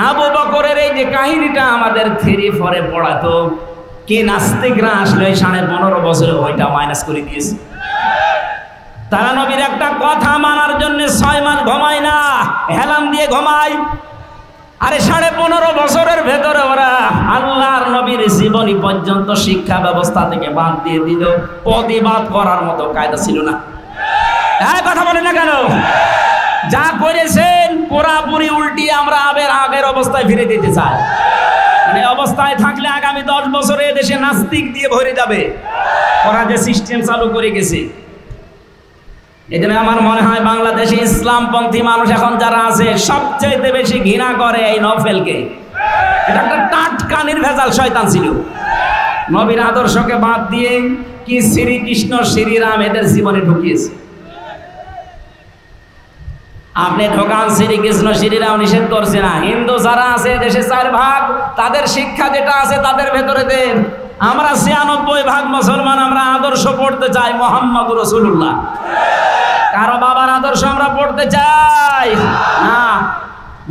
আবু বকরের এই যে কাহিনীটা আমাদের 3-4 পড়াতো, কি নাস্তিকরা আসলে 15.5 বছরে ওইটা মাইনাস করে দিয়েছে। তারা নবীর একটা কথা মানার জন্য 6 মাস ঘুমায় না, হেলান দিয়ে ঘুমায়। আরে 15.5 বছরের ভেতরে ওরা আল্লাহর নবীর জীবনী পর্যন্ত শিক্ষা ব্যবস্থা থেকে বাদ দিয়ে দিল, প্রতিবাদ করার মতো কায়দা ছিল না। কথা বলে না কেন? যা করেছেন পুরাপুরি উল্টি আমরা আগের অবস্থায় ফিরে দিতে চাই। মানে অবস্থায় থাকলে আগামী 10 বছরে দেশে নাস্তিক দিয়ে ভরে যাবে। ওরা যে সিস্টেম চালু করে গেছে, এই জন্য আমার মনে হয় বাংলাদেশে ইসলামপন্থী মানুষ এখন যারা আছে সবচেয়ে বেশি ঘৃণা করে এই নওফেলকে। এটা একটা টাটকা নির্ভেজাল শয়তান ছিল। নবীর আদর্শকে বাদ দিয়ে কি শ্রীকৃষ্ণ শ্রীরাম এদের জীবনে ঢুকিয়েছে। আপনি ঢোকান, শ্রীকৃষ্ণ শ্রীরাম নিষেধ করছে না। হিন্দু যারা আছে দেশে 4 ভাগ, তাদের শিক্ষা যেটা আছে তাদের ভেতরে দেন। আমরা 96 ভাগ মুসলমান, আমরা আদর্শ পড়তে চাই মুহাম্মদুর রাসূলুল্লাহ। কারো বাবার আদর্শ আমরা পড়তে চাই না।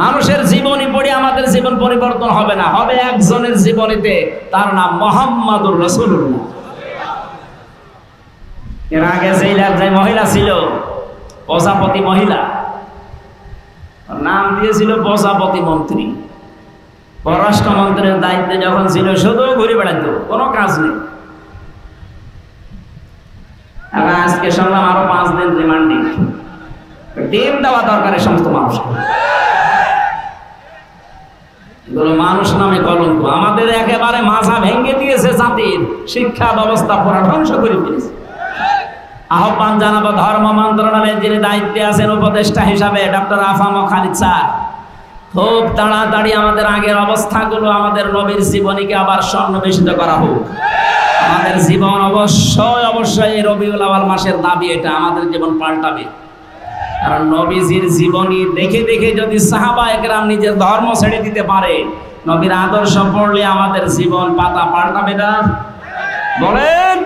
মানুষের জীবনী পড়ে আমাদের জীবন পরিবর্তন হবে না, হবে একজনের জীবনীতে, তার নাম মুহাম্মদুর রাসূলুল্লাহ। এর আগে যে মহিলা ছিল প্রজাপতি মহিলা, নাম দিয়েছিল প্রজাপতি মন্ত্রী। পররাষ্ট্রমন্ত্রীর দায়িত্বে যখন ছিল শুধু ঘুরে বেড়াতো, কোনো কাজ নেই। আজকে শুনলাম আরো 5 দিন রিমান্ডিং। ডিম দেওয়া দরকার এই সমস্ত মানুষ। এগুলো মানুষ নামে কলঙ্ক। আমাদের একেবারে মাথা ভেঙে দিয়েছে, জাতির শিক্ষা ব্যবস্থা পুরো ধ্বংস করে ফেলেছে। আহ্বান জানাবো ধর্ম মন্ত্রণালয়ের যিনি দায়িত্বে আছেন উপদেষ্টা হিসাবে ডক্টর আফাম খালিদ স্যার, খুব তাড়াতাড়ি আমাদের আগের অবস্থাগুলো, আমাদের নবীর জীবনীকে আবার সন্নিবেশিত করা হোক। আমাদের জীবন অবশ্যই এই রবিউল আউয়াল মাসের দাবি, এটা আমাদের জীবন পাল্টাবে। কারণ নবীজির জীবনী দেখে দেখে যদি সাহাবা একরাম নিজের ধর্ম ছেড়ে দিতে পারে, নবীর আদর্শ পড়লে আমাদের জীবন পাতা পাল্টাবে না? বলেন,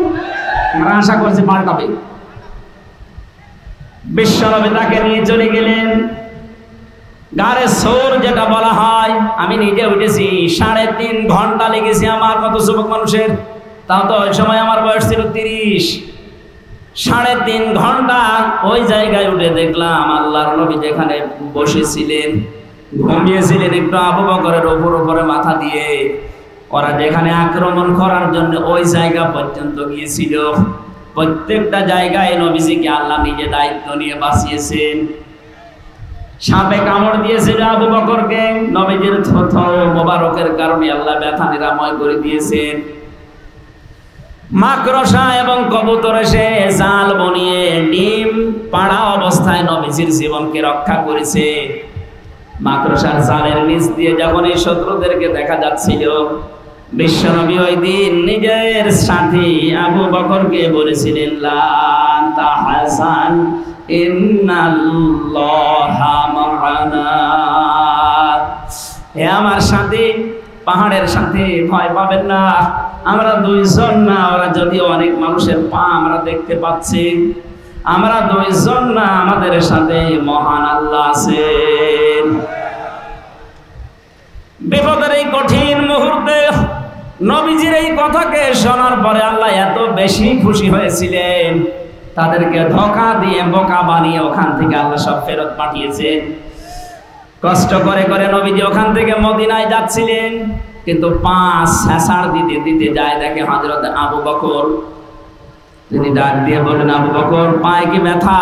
আমরা আশা করছি পাল্টাবে। বিশ্বনবী তাকে নিয়ে চলে গেলেন গারে সৌর, যেটা বলা হয়। আমি নিজে উঠেছি, 3.5 ঘন্টা লেগেছে আমার মতো যুবক মানুষের। তাও তো ওই সময় আমার বয়স ছিল 30। 3.5 ঘন্টা ওই জায়গায় উঠে দেখলাম আল্লাহর নবী যেখানে বসেছিলেন, ঘুমিয়েছিলেন একটু আবু বকরের উপরে মাথা দিয়ে। ওরা যেখানে আক্রমণ করার জন্য ওই জায়গা পর্যন্ত গিয়েছিল, প্রত্যেকটা জায়গায় নবীজিকে আল্লাহ নিজে দায়িত্ব নিয়ে বাঁচিয়েছেন। সাপে কামড় দিয়েছিল আবু বকরকে, নবীজির থুথু মোবারকের কারণে আল্লাহ ব্যথা নিরাময় করে দিয়েছেন। মাকড়সা এবং কবুতর এসে জাল বনিয়ে ডিম পাড়া অবস্থায় নবীজির জীবনকে রক্ষা করেছে। মাকড়সার জালের নিচ দিয়ে যখন এই শত্রুদেরকে দেখা যাচ্ছিল, বিশ্বনবী ওই দিন নিজের সাথী আবু বকরকে বলেছিলেন, লা তাহজান ইন্নাল্লাহা মা'ানা। হে আমার সাথী, পাহাড়ের সাথে ভয় পাবেন না, আমরা 2 জন না, ওরা যদিও অনেক মানুষের পা আমরা দেখতে পাচ্ছি, আমরা 2 জন না, আমাদের সাথে মহান আল্লাহ আছেন। বিপদের এই কঠিন মুহূর্তে নবীজির এই কথাকে শোনার পরে আল্লাহ এত বেশি খুশি হয়েছিলেন, তাদেরকে ধোঁকা দিয়ে বোকা বানিয়ে ওখান থেকে আল্লাহ সব ফেরত পাঠিয়েছেন। কষ্ট করে করে নবীজি ওখান থেকে মদিনায় যাচ্ছিলেন, কিন্তু 5 ছেঁচাড় দিতে দিতে যায়, দেখে হযরত আবু বকর। তিনি ডাক দিয়ে বলেন, আবু বকর, পায়ে কি ব্যথা?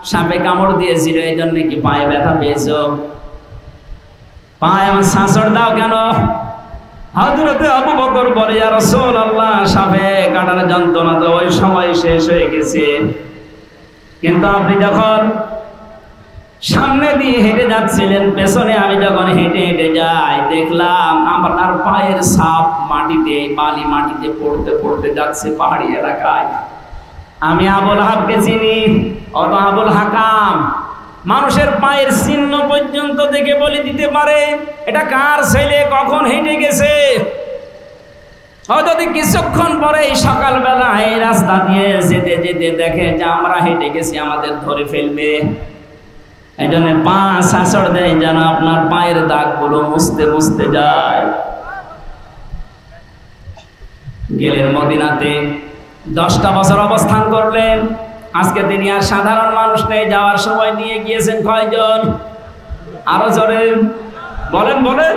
সাপে কামড় দিয়েছিল, এই জন্য কি পায়ে ব্যথা পেয়েছো? পায়ে আমার ছেঁচড় দাও কেন? হযরত আবু বকর বলে, ইয়া রাসূলুল্লাহ, সাপে কাটার যন্ত্রণা তো ওই সময় শেষ হয়ে গেছে, কিন্তু আপনি যখন সামনে দিয়ে হেঁটে যাচ্ছিলেন, পেছনে আমি যখন হেঁটে হেঁটে যাই, দেখলাম আপনার পায়ের ছাপ মাটিতে, বালি মাটিতে পড়তে পড়তে যাচ্ছে পাহাড়ি এলাকায়। আমি আবুল হাবকে চিনি, অত আবুল হাকাম মানুষের পায়ের চিহ্ন পর্যন্ত দেখে বলে দিতে পারে এটা কার ছেলে, কখন হেঁটে গেছে। হয়তো কিছুক্ষণ পরে সকালবেলা এই রাস্তা দিয়ে যেতে যেতে দেখে যে আমরা হেঁটে গেছি, আমাদের ধরে ফেলবে। এই জন্য পা ছেঁচড় দেয় যেন আপনার পায়ের দাগগুলো মুছতে মুছতে যায়। গেলেন মদিনাতে, 10টা বছর অবস্থান করলেন। আজকে তিনি আর সাধারণ মানুষ নেই, যাওয়ার সময় নিয়ে গিয়েছেন কয়জন? আরো জোরে বলেন বলেন।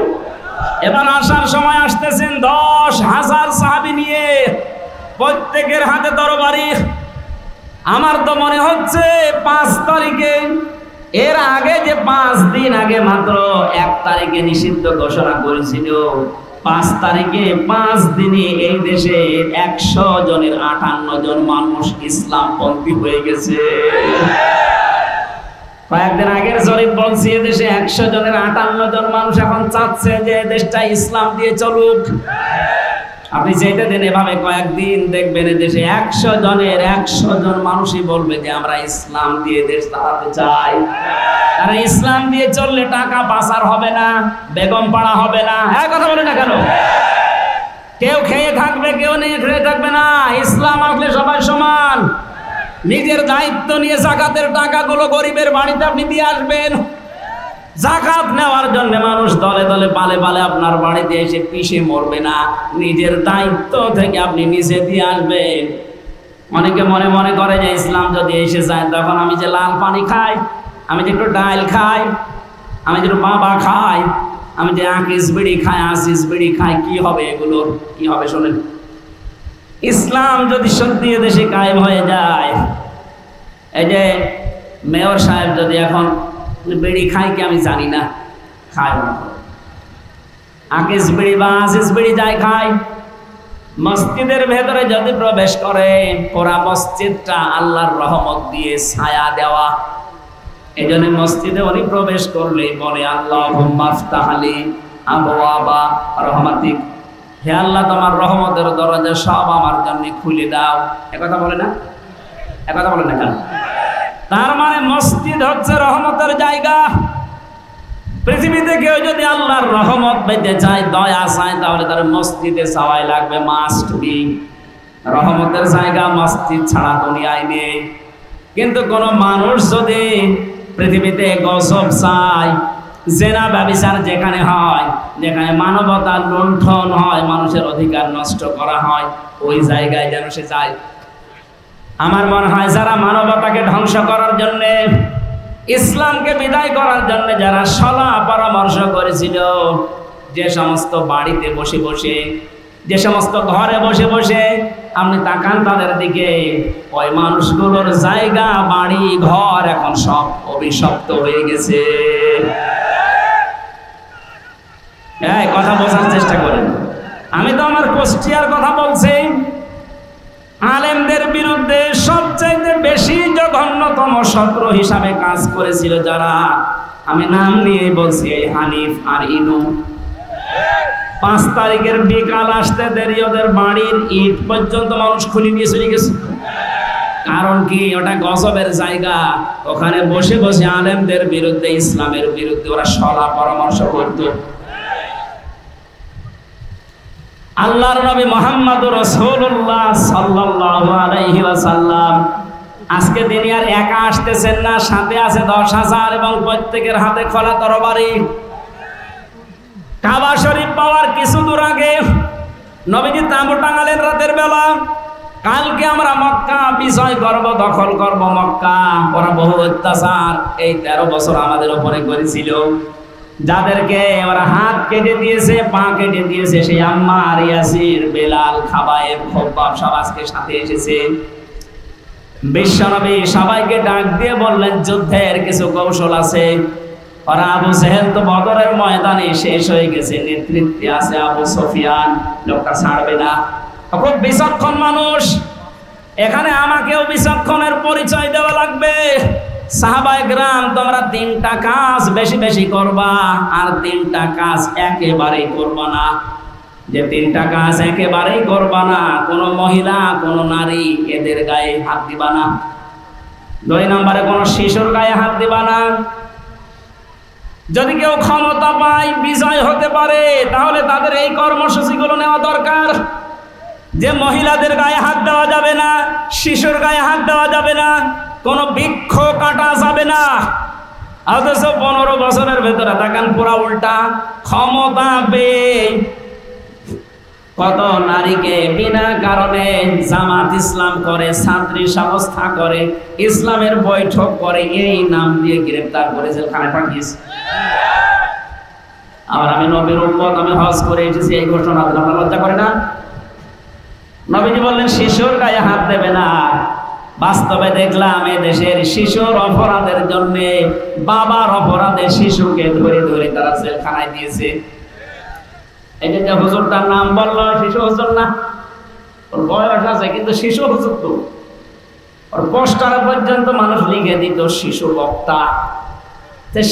এবার আসার সময় আসতেছেন 10,000 সাহাবী নিয়ে, প্রত্যেকের হাতে তরবারি। আমার তো মনে হচ্ছে 5 তারিখে, এর আগে যে 5 দিন আগে মাত্র 1 তারিখে নিষিদ্ধ ঘোষণা করেছিল, 5 তারিখে 5 দিনে এই দেশে 100 জনের 58 জন মানুষ ইসলামপন্থী হয়ে গেছে। কয়েকদিন আগের জরিপ বলছি দেশে 100 জনের 58 জন মানুষ এখন চাচ্ছে যে দেশটা ইসলাম দিয়ে চলুক। আপনি যেতে দেন এভাবে কয়েকদিন দেখবেন দেশে 100 জনের 100 জন মানুষই বলবে যে আমরা ইসলাম দিয়ে দেশ চালাতে চাই। আর ইসলাম দিয়ে চললে টাকা পাচার হবে না, বেগম পাড়া হবে না। হ্যাঁ, কথা বলে না কেন? কেউ খেয়ে থাকবে, কেউ নিয়ে খেয়ে থাকবে না। ইসলাম আসলে সবাই সমান। নিজের দায়িত্ব নিয়ে যাকাতের টাকাগুলো গরিবের বাড়িতে আপনি দিয়ে আসবেন। যাকাত নেওয়ার জন্য মানুষ দলে দলে পালে পালে আপনার বাড়িতে এসে পিষে মরবে না। নিজের দায়িত্ব থেকে আপনি নিচে দিয়ে আসবেন। অনেকে মনে মনে করে যে ইসলাম যদি এসে যায় তখন আমি যে লাল পানি খাই, আমি যে একটু ডাল খাই, আমি যে একটু বাবা খাই, আমি যে আকিস বিড়ি খাই, আসিস বিড়ি খাই, কি হবে? এগুলোর কি হবে শোনেন। ইসলাম যদি সত্যি দেশে কায়েম হয়ে যায়, এই যে মেয়র সাহেব যদি এখন বিড়ি খায় কি আমি জানি না, খায় না, আকিস বিড়ি বা আসিস বিড়ি যাই খায়, মসজিদের ভেতরে যদি প্রবেশ করে পুরা মসজিদটা আল্লাহর রহমত দিয়ে ছায়া দেওয়া। এই জন্য মসজিদে উনি প্রবেশ করলেই বলে আল্লাহুম্মা আফতাহ লি আবওয়াবা রহমাতিক, হে আল্লাহ তোমার রহমতের দরজা সব আমার জন্য খুলে দাও। একথা বলে না? একথা বলে না কেন? তার মানে মসজিদ হচ্ছে রহমতের জায়গা। পৃথিবীতে কেউ যদি আল্লাহর রহমত পেতে চায়, দয়া চায়, তাহলে তার মসজিদে চাওয়াই লাগবে, মাস্ট বি। রহমতের জায়গা মসজিদ ছাড়া দুনিয়ায় নেই। কিন্তু কোন মানুষ যদি পৃথিবীতে গজব চায়, জেনা ব্যভিচার যেখানে হয়, যেখানে মানবতার লুণ্ঠন হয়, মানুষের অধিকার নষ্ট করা হয়, ওই জায়গায় যেন সে যায়। আমার মনে হয় যারা মানবতাকে ধ্বংস করার জন্য, ইসলামকে বিদায় করার জন্য যারা সলা পরামর্শ করেছিল, যে সমস্ত বাড়িতে বসে বসে, যে সমস্ত ঘরে বসে বসে আপনি তাকান তাদের দিকে, ওই মানুষগুলোর জায়গা, বাড়ি, ঘর এখন সব অভিশপ্ত হয়ে গেছে। এই কথা বোঝার চেষ্টা করেন। আমি তো আমার কুষ্টিয়ার কথা বলছি। আলেমদের বিরুদ্ধে সবচাইতে বেশি জঘন্যতম শত্রু হিসাবে কাজ করেছিল যারা, আমি নাম নিয়ে বলছি, এই হানিফ আর ইনু। 5 তারিখের বিকাল আসতে দেরি, ওদের বাড়ির ইট পর্যন্ত মানুষ খুলে নিয়ে চলে গেছে। কারণ কি? ওটা গজবের জায়গা। ওখানে বসে বসে আলেমদের বিরুদ্ধে, ইসলামের বিরুদ্ধে ওরা সলা পরামর্শ করত। আল্লাহর নবী মুহাম্মদুর রাসূলুল্লাহ সাল্লাল্লাহু আলাইহি ওয়াসাল্লাম আজকে তিনি আর একা আসতেছেন না, সাথে আছে 10,000 এবং প্রত্যেকের হাতে খোলা তরবারি। কাবা শরীফ পাওয়ার কিছু দূর আগে নবীজি তাঁবু টাঙালেন রাতের বেলা। কালকে আমরা মক্কা বিজয় করব, দখল করব মক্কা। ওরা বহু অত্যাচার এই 13 বছর আমাদের উপরে করেছিল। যাদেরকে ওরা হাত কেটে দিয়েছে, পা কেটে দিয়েছে, সেই আম্মার, ইয়াসির, বেলাল, খাবায়েব, খব্বাব সব আজকে সাথে এসেছে। বিশ্বনবী সবাইকে ডাক দিয়ে বললেন যুদ্ধের কিছু কৌশল আছে। ওরা আবু জেহেল তো বদরের ময়দানে শেষ হয়ে গেছে, নেতৃত্বে আছে আবু সুফিয়ান, লোকটা ছাড়বে না, খুব বিচক্ষণ মানুষ। এখানে আমাকেও বিচক্ষণের পরিচয় দেওয়া লাগবে। সাহাবায়ে কেরাম, তোমরা 3টা কাজ বেশি বেশি করবা, আর 3টা কাজ একেবারেই করবা না। যে 3টা কাজ একেবারেই করবা না, কোনো মহিলা, কোনো নারী এদের গায়ে হাত দিবা না। 2 নম্বরে কোনো শিশুর গায়ে হাত দিবা না। যদি কেউ ক্ষমতা পায়, বিজয় হতে পারে, তাহলে তাদের এই কর্মসূচিগুলো নেওয়া দরকার। যে মহিলাদের গায়ে হাত দেওয়া যাবে না, শিশুর গায়ে হাত দেওয়া যাবে না, কোনো বৃক্ষ কাটা যাবে না। অথচ 15 বছরের ভেতরে তাকান পুরা উল্টা। ক্ষমতা পেয়ে কত নারীকে বিনা কারণে জামাত ইসলাম করে, ছাত্রী সংস্থা করে, ইসলামের বৈঠক করে, এই নাম দিয়ে গ্রেফতার করে জেলখানায় পাঠিয়েছে। আবার আমি নবীর উম্মত, আমি হজ করে এসেছি, এই ঘোষণা দিলাম, লজ্জা করে না? নবীজি বললেন শিশুর গায়ে হাত দেবে না। বাস্তবে দেখলাম এ দেশের শিশুর অপরাধের জন্য, বাবার অপরাধে শিশুকে ধরে ধরে তারা জেলখানায় দিয়েছে। এই যে হুজুরটার নাম বললো শিশু হুজুর না, ওর বয়স আছে কিন্তু শিশু হুজুর তো। ওর পোস্টারে পর্যন্ত মানুষ লিখে দিত শিশু বক্তা।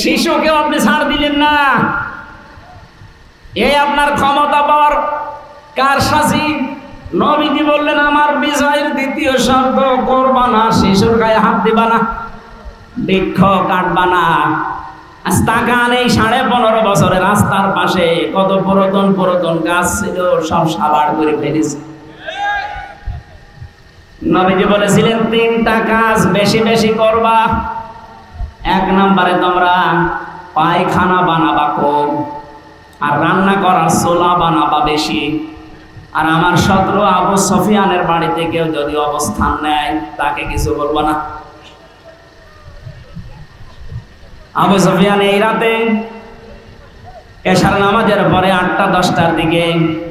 শিশুকেও আপনি ছাড় দিলেন না। এই আপনার ক্ষমতা পাওয়ার কারসাজি। নবীজি বললেন আমার বিজয়ের দ্বিতীয় শর্ত করবা না শিশুর গায়ে হাত দিবা না, বৃক্ষ কাটবা না। আজ তাকান এই 15.5 বছরের রাস্তার পাশে কত পুরাতন পুরাতন গাছ ছিল, সব সাবাড় করে ফেলেছে। নবীজি বলেছিলেন 3টা কাজ বেশি বেশি করবা। 1 নম্বরে তোমরা পায়খানা বানাবা কম, আর রান্না করার চুলা বানাবা বেশি। আর আমার শত্রু আবু সুফিয়ানের বাড়িতে কেউ যদি অবস্থান নেয় তাকে কিছু বলবো না। আবু সুফিয়ান এই রাতে এশার নামাজের পরে 8টা-10টার দিকে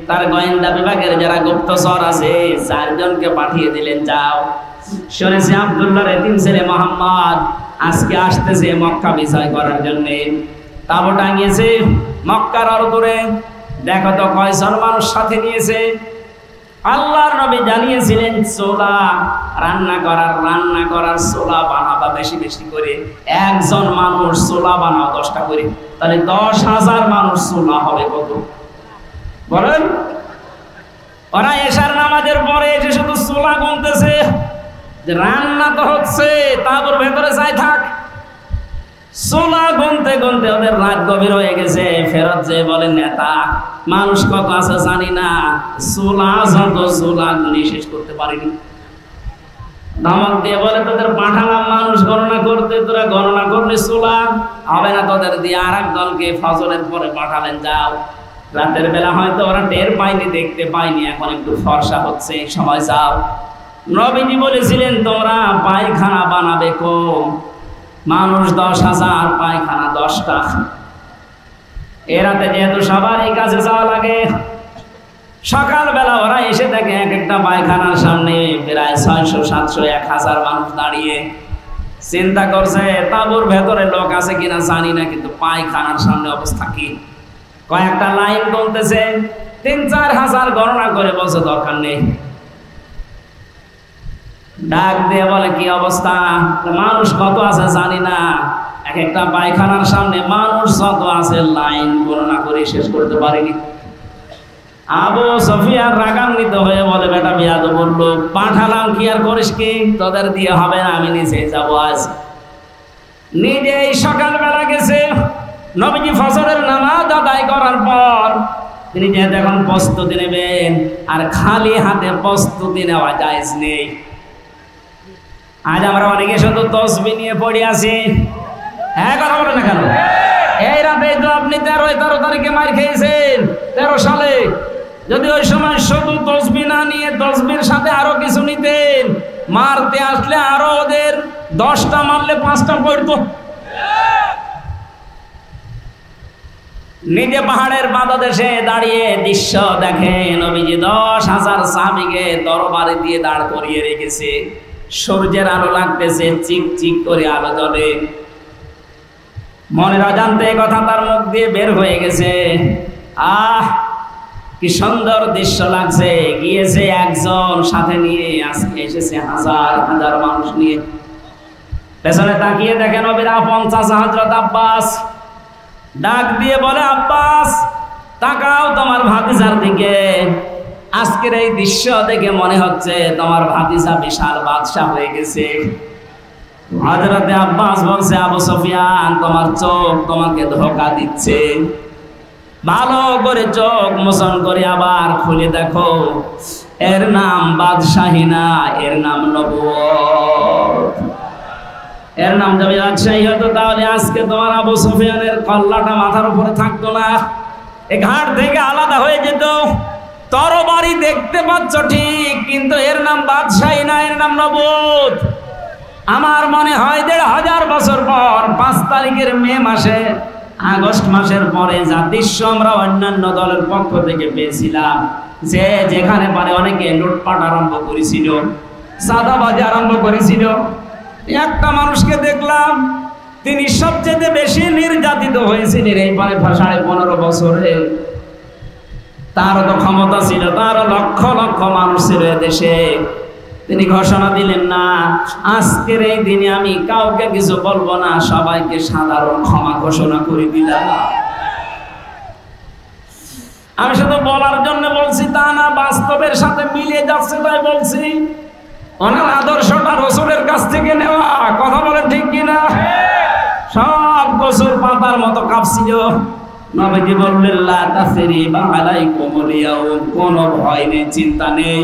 তার গোয়েন্দা বিভাগের যারা গুপ্তচর আছে 4 জনকে পাঠিয়ে দিলেন, যাও শুনেছি আব্দুল্লাহর এতিম ছেলে মোহাম্মদ আজকে আসতেছে মক্কা বিজয় করার জন্য। তাবু টাঙিয়েছে মক্কার অদূরে, দেখো তো কয়জন মানুষ সাথে নিয়েছে। আল্লাহর নবী জানিয়েছিলেন চুলা রান্না করার চুলা বানাবা বেশি বেশি করে। 1 জন মানুষ চুলা বানাও 10টা করে, তাহলে 10,000 মানুষ চুলা হবে কত বলেন? ওরা এশার নামাজের পরে এসে শুধু চুলা গুনতেছে, যে রান্না তো হচ্ছে, তারপর ভেতরে যাই থাক। চুলা গুনতে গুনতে ওদের রাত গভীর হয়ে গেছে। ফেরত যে বলেন নেতা মানুষ কত আছে জানি না, চুলা গুনি শেষ করতে পারিনি। ধমক দিয়ে বলে তোদের পাঠালাম মানুষ গণনা করতে, তোরা গণনা করলে চুলা হবে না তোদের দিয়ে। আর দলকে ফজরের পরে পাঠালেন, যাও। রাতের বেলা হয়তো ওরা টের পায়নি, দেখতে পায়নি, এখন একটু ফর্সা হচ্ছে, এই সময় যাও। নবীজি বলেছিলেন তোমরা পায়খানা বানাবে কম, মানুষ 10,000, পায়খানা 10টা। এরাতে যেহেতু সবার এই কাজে যাওয়া লাগে, সকালবেলা ওরা এসে দেখে এক একটা পায়খানার সামনে প্রায় 600, 700, 1000 মানুষ দাঁড়িয়ে। চিন্তা করছে তাঁবুর ভেতরে লোক আছে কিনা জানি না, কিন্তু পায়খানার সামনে অবস্থা কি। কয়েকটা লাইন গুনতেছে, 3-4 হাজার গণনা করে বলছে দরকার নেই। ডাক দিয়ে বলে কি অবস্থা, মানুষ কত আছে জানি না, এক একটা পায়খানার সামনে মানুষ যত আছে লাইন গণনা করে শেষ করতে পারিনি। আবু সুফিয়ান রাগান্বিত হয়ে বলে বেটা বিয়াদব বললো, পাঠালাম কি আর করিস কি, তোদের দিয়ে হবে না, আমি নিজে যাবো। আজ নিজেই সকালবেলা গেছে। নবীজি ফজরের নামাজ আদায় করার পর তিনি যেহেতু এখন প্রস্তুতি নেবেন, আর খালি হাতে প্রস্তুতি নেওয়া জায়েজ নেই। আজ আমরা অনেকে শুধু তসবিহ নিয়ে পড়ে আছি। হ্যাঁ কথা বলেন না কেন? এই রাতে তো আপনি 13 তারিখে মার খেয়েছেন 13 সালে। যদি ওই সময় শুধু তসবিহ না নিয়ে তসবির সাথে আরো কিছু নিতেন, মারতে আসলে আরো ওদের 10টা মারলে 5টা পড়তো। নিজে পাহাড়ের পাদদেশে দাঁড়িয়ে দৃশ্য দেখে নবীজি 10,000 সাহাবীকে দরবারে দিয়ে দাঁড় করিয়ে রেখেছে। সূর্যের আলো লাগতেছে, চিক চিক করে আলো জ্বলে। মনের অজান্তে কথা তার মুখ দিয়ে বের হয়ে গেছে, আহ কি সুন্দর দৃশ্য লাগছে। গিয়েছে একজন সাথে নিয়ে, আজকে এসেছে 1000 মানুষ নিয়ে। পেছনে তাকিয়ে দেখেন নবীর আপন চাচা হযরত আব্বাস। ডাক দিয়ে বলে, আব্বাস তাকাও তোমার ভাতিজার দিকে। আজকের এই দৃশ্য দেখে মনে হচ্ছে তোমার ভাতিজা বিশাল বাদশা হয়ে গেছে। হযরত আব্বাস বলছে, আবু সুফিয়ান তোমার চোখ তোমাকে ধোঁকা দিচ্ছে। ভালো করে চোখ মোচন করে আবার খুলে দেখো, এর নাম বাদশাহী না, এর নাম নবুয়ত। এর নাম যদি বাদশাহী হতো তাহলে আজকে তোমার আবু সুফিয়ানের কল্লাটা মাথার উপরে থাকতো না, এ ঘাট থেকে আলাদা হয়ে যেত। তরবারি দেখতে পাচ্ছ ঠিক, কিন্তু এর নাম বাদশাহী না, এর নাম নবুয়ত। আমার মনে হয় 1500 বছর পর 5 তারিখের মে মাসে, আগস্ট মাসের পরে যা দৃশ্য আমরা অন্যান্য দলের পক্ষ থেকে পেয়েছিলাম, যে যেখানে পারে অনেকে লুটপাট আরম্ভ করেছিল, চাঁদাবাজি আরম্ভ করেছিল। একটা মানুষকে দেখলাম, তিনি সবচেয়ে বেশি নির্যাতিত হয়েছিলেন এই 15.5 বছরে। তারও তো ক্ষমতা ছিল, তারও লক্ষ লক্ষ মানুষ ছিল দেশে। তিনি ঘোষণা দিলেন, না, আজকের এই দিনে আমি কাউকে কিছু বলবো না, সবাইকে সাধারণ ক্ষমা ঘোষণা করে দিলাম। আমি শুধু বলার জন্য বলছি তা না, বাস্তবের সাথে মিলে যাচ্ছে তাই বলছি। ওনার আদর্শটা রাসূলের কাছ থেকে নেওয়া, কথা বলেন ঠিক কিনা? সব গোসল পাতার মতো কাঁপছিল। নবীজি বললেন, লা তাসরিবা আলাইকুমুল ইয়াউম, কোনো ভয় নেই, চিন্তা নেই।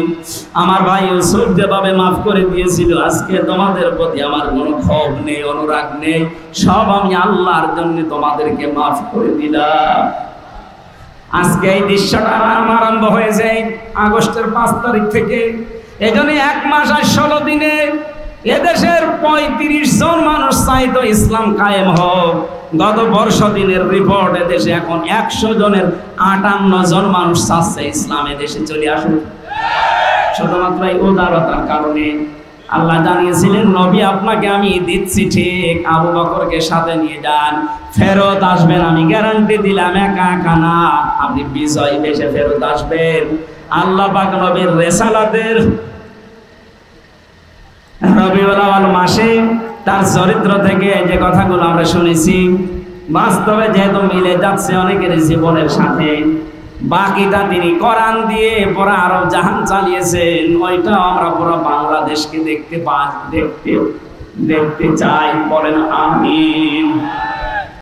আমার ভাই ইউসুফ যেভাবে মাফ করে দিয়েছিল, আজকে তোমাদের প্রতি আমার কোনো ক্ষোভ নেই, অনুরাগ নেই, সব আমি আল্লাহর জন্য তোমাদেরকে মাফ করে দিলাম। আজকে এই দৃশ্যটা আরম্ভ হয়েছে আগস্টের 5 তারিখ থেকে। এজন্য 1 মাস আর 16 দিনে এদেশের 35 জন মানুষ চাইতো ইসলাম কায়েম হোক। গত বর্ষ দিনের রিপোর্ট, এদেশে এখন 100 জনের 58 জন মানুষ চাচ্ছে ইসলাম এদেশে চলে আসুক। শুধুমাত্র এই উদারতার কারণে আল্লাহ জানিয়েছিলেন, নবী আপনাকে আমি দিচ্ছি ঠিক, আবু বকরকে সাথে নিয়ে যান, ফেরত আসবেন, আমি গ্যারান্টি দিলাম, একা একা না, আপনি বিজয় বেশে ফেরত আসবেন। আল্লাহ পাক নবীর রিসালাতের রবিউল আউয়াল মাসে তার চরিত্র থেকে যে কথাগুলো আমরা শুনেছি, বাস্তবে যেহেতু মিলে যাচ্ছে অনেকের জীবনের সাথে, বাকিটা তিনি কোরআন দিয়ে পুরো আরব জাহান চালিয়েছেন। ওইটাও আমরা পুরো বাংলাদেশকে দেখতে চাই। বলেন আমিন।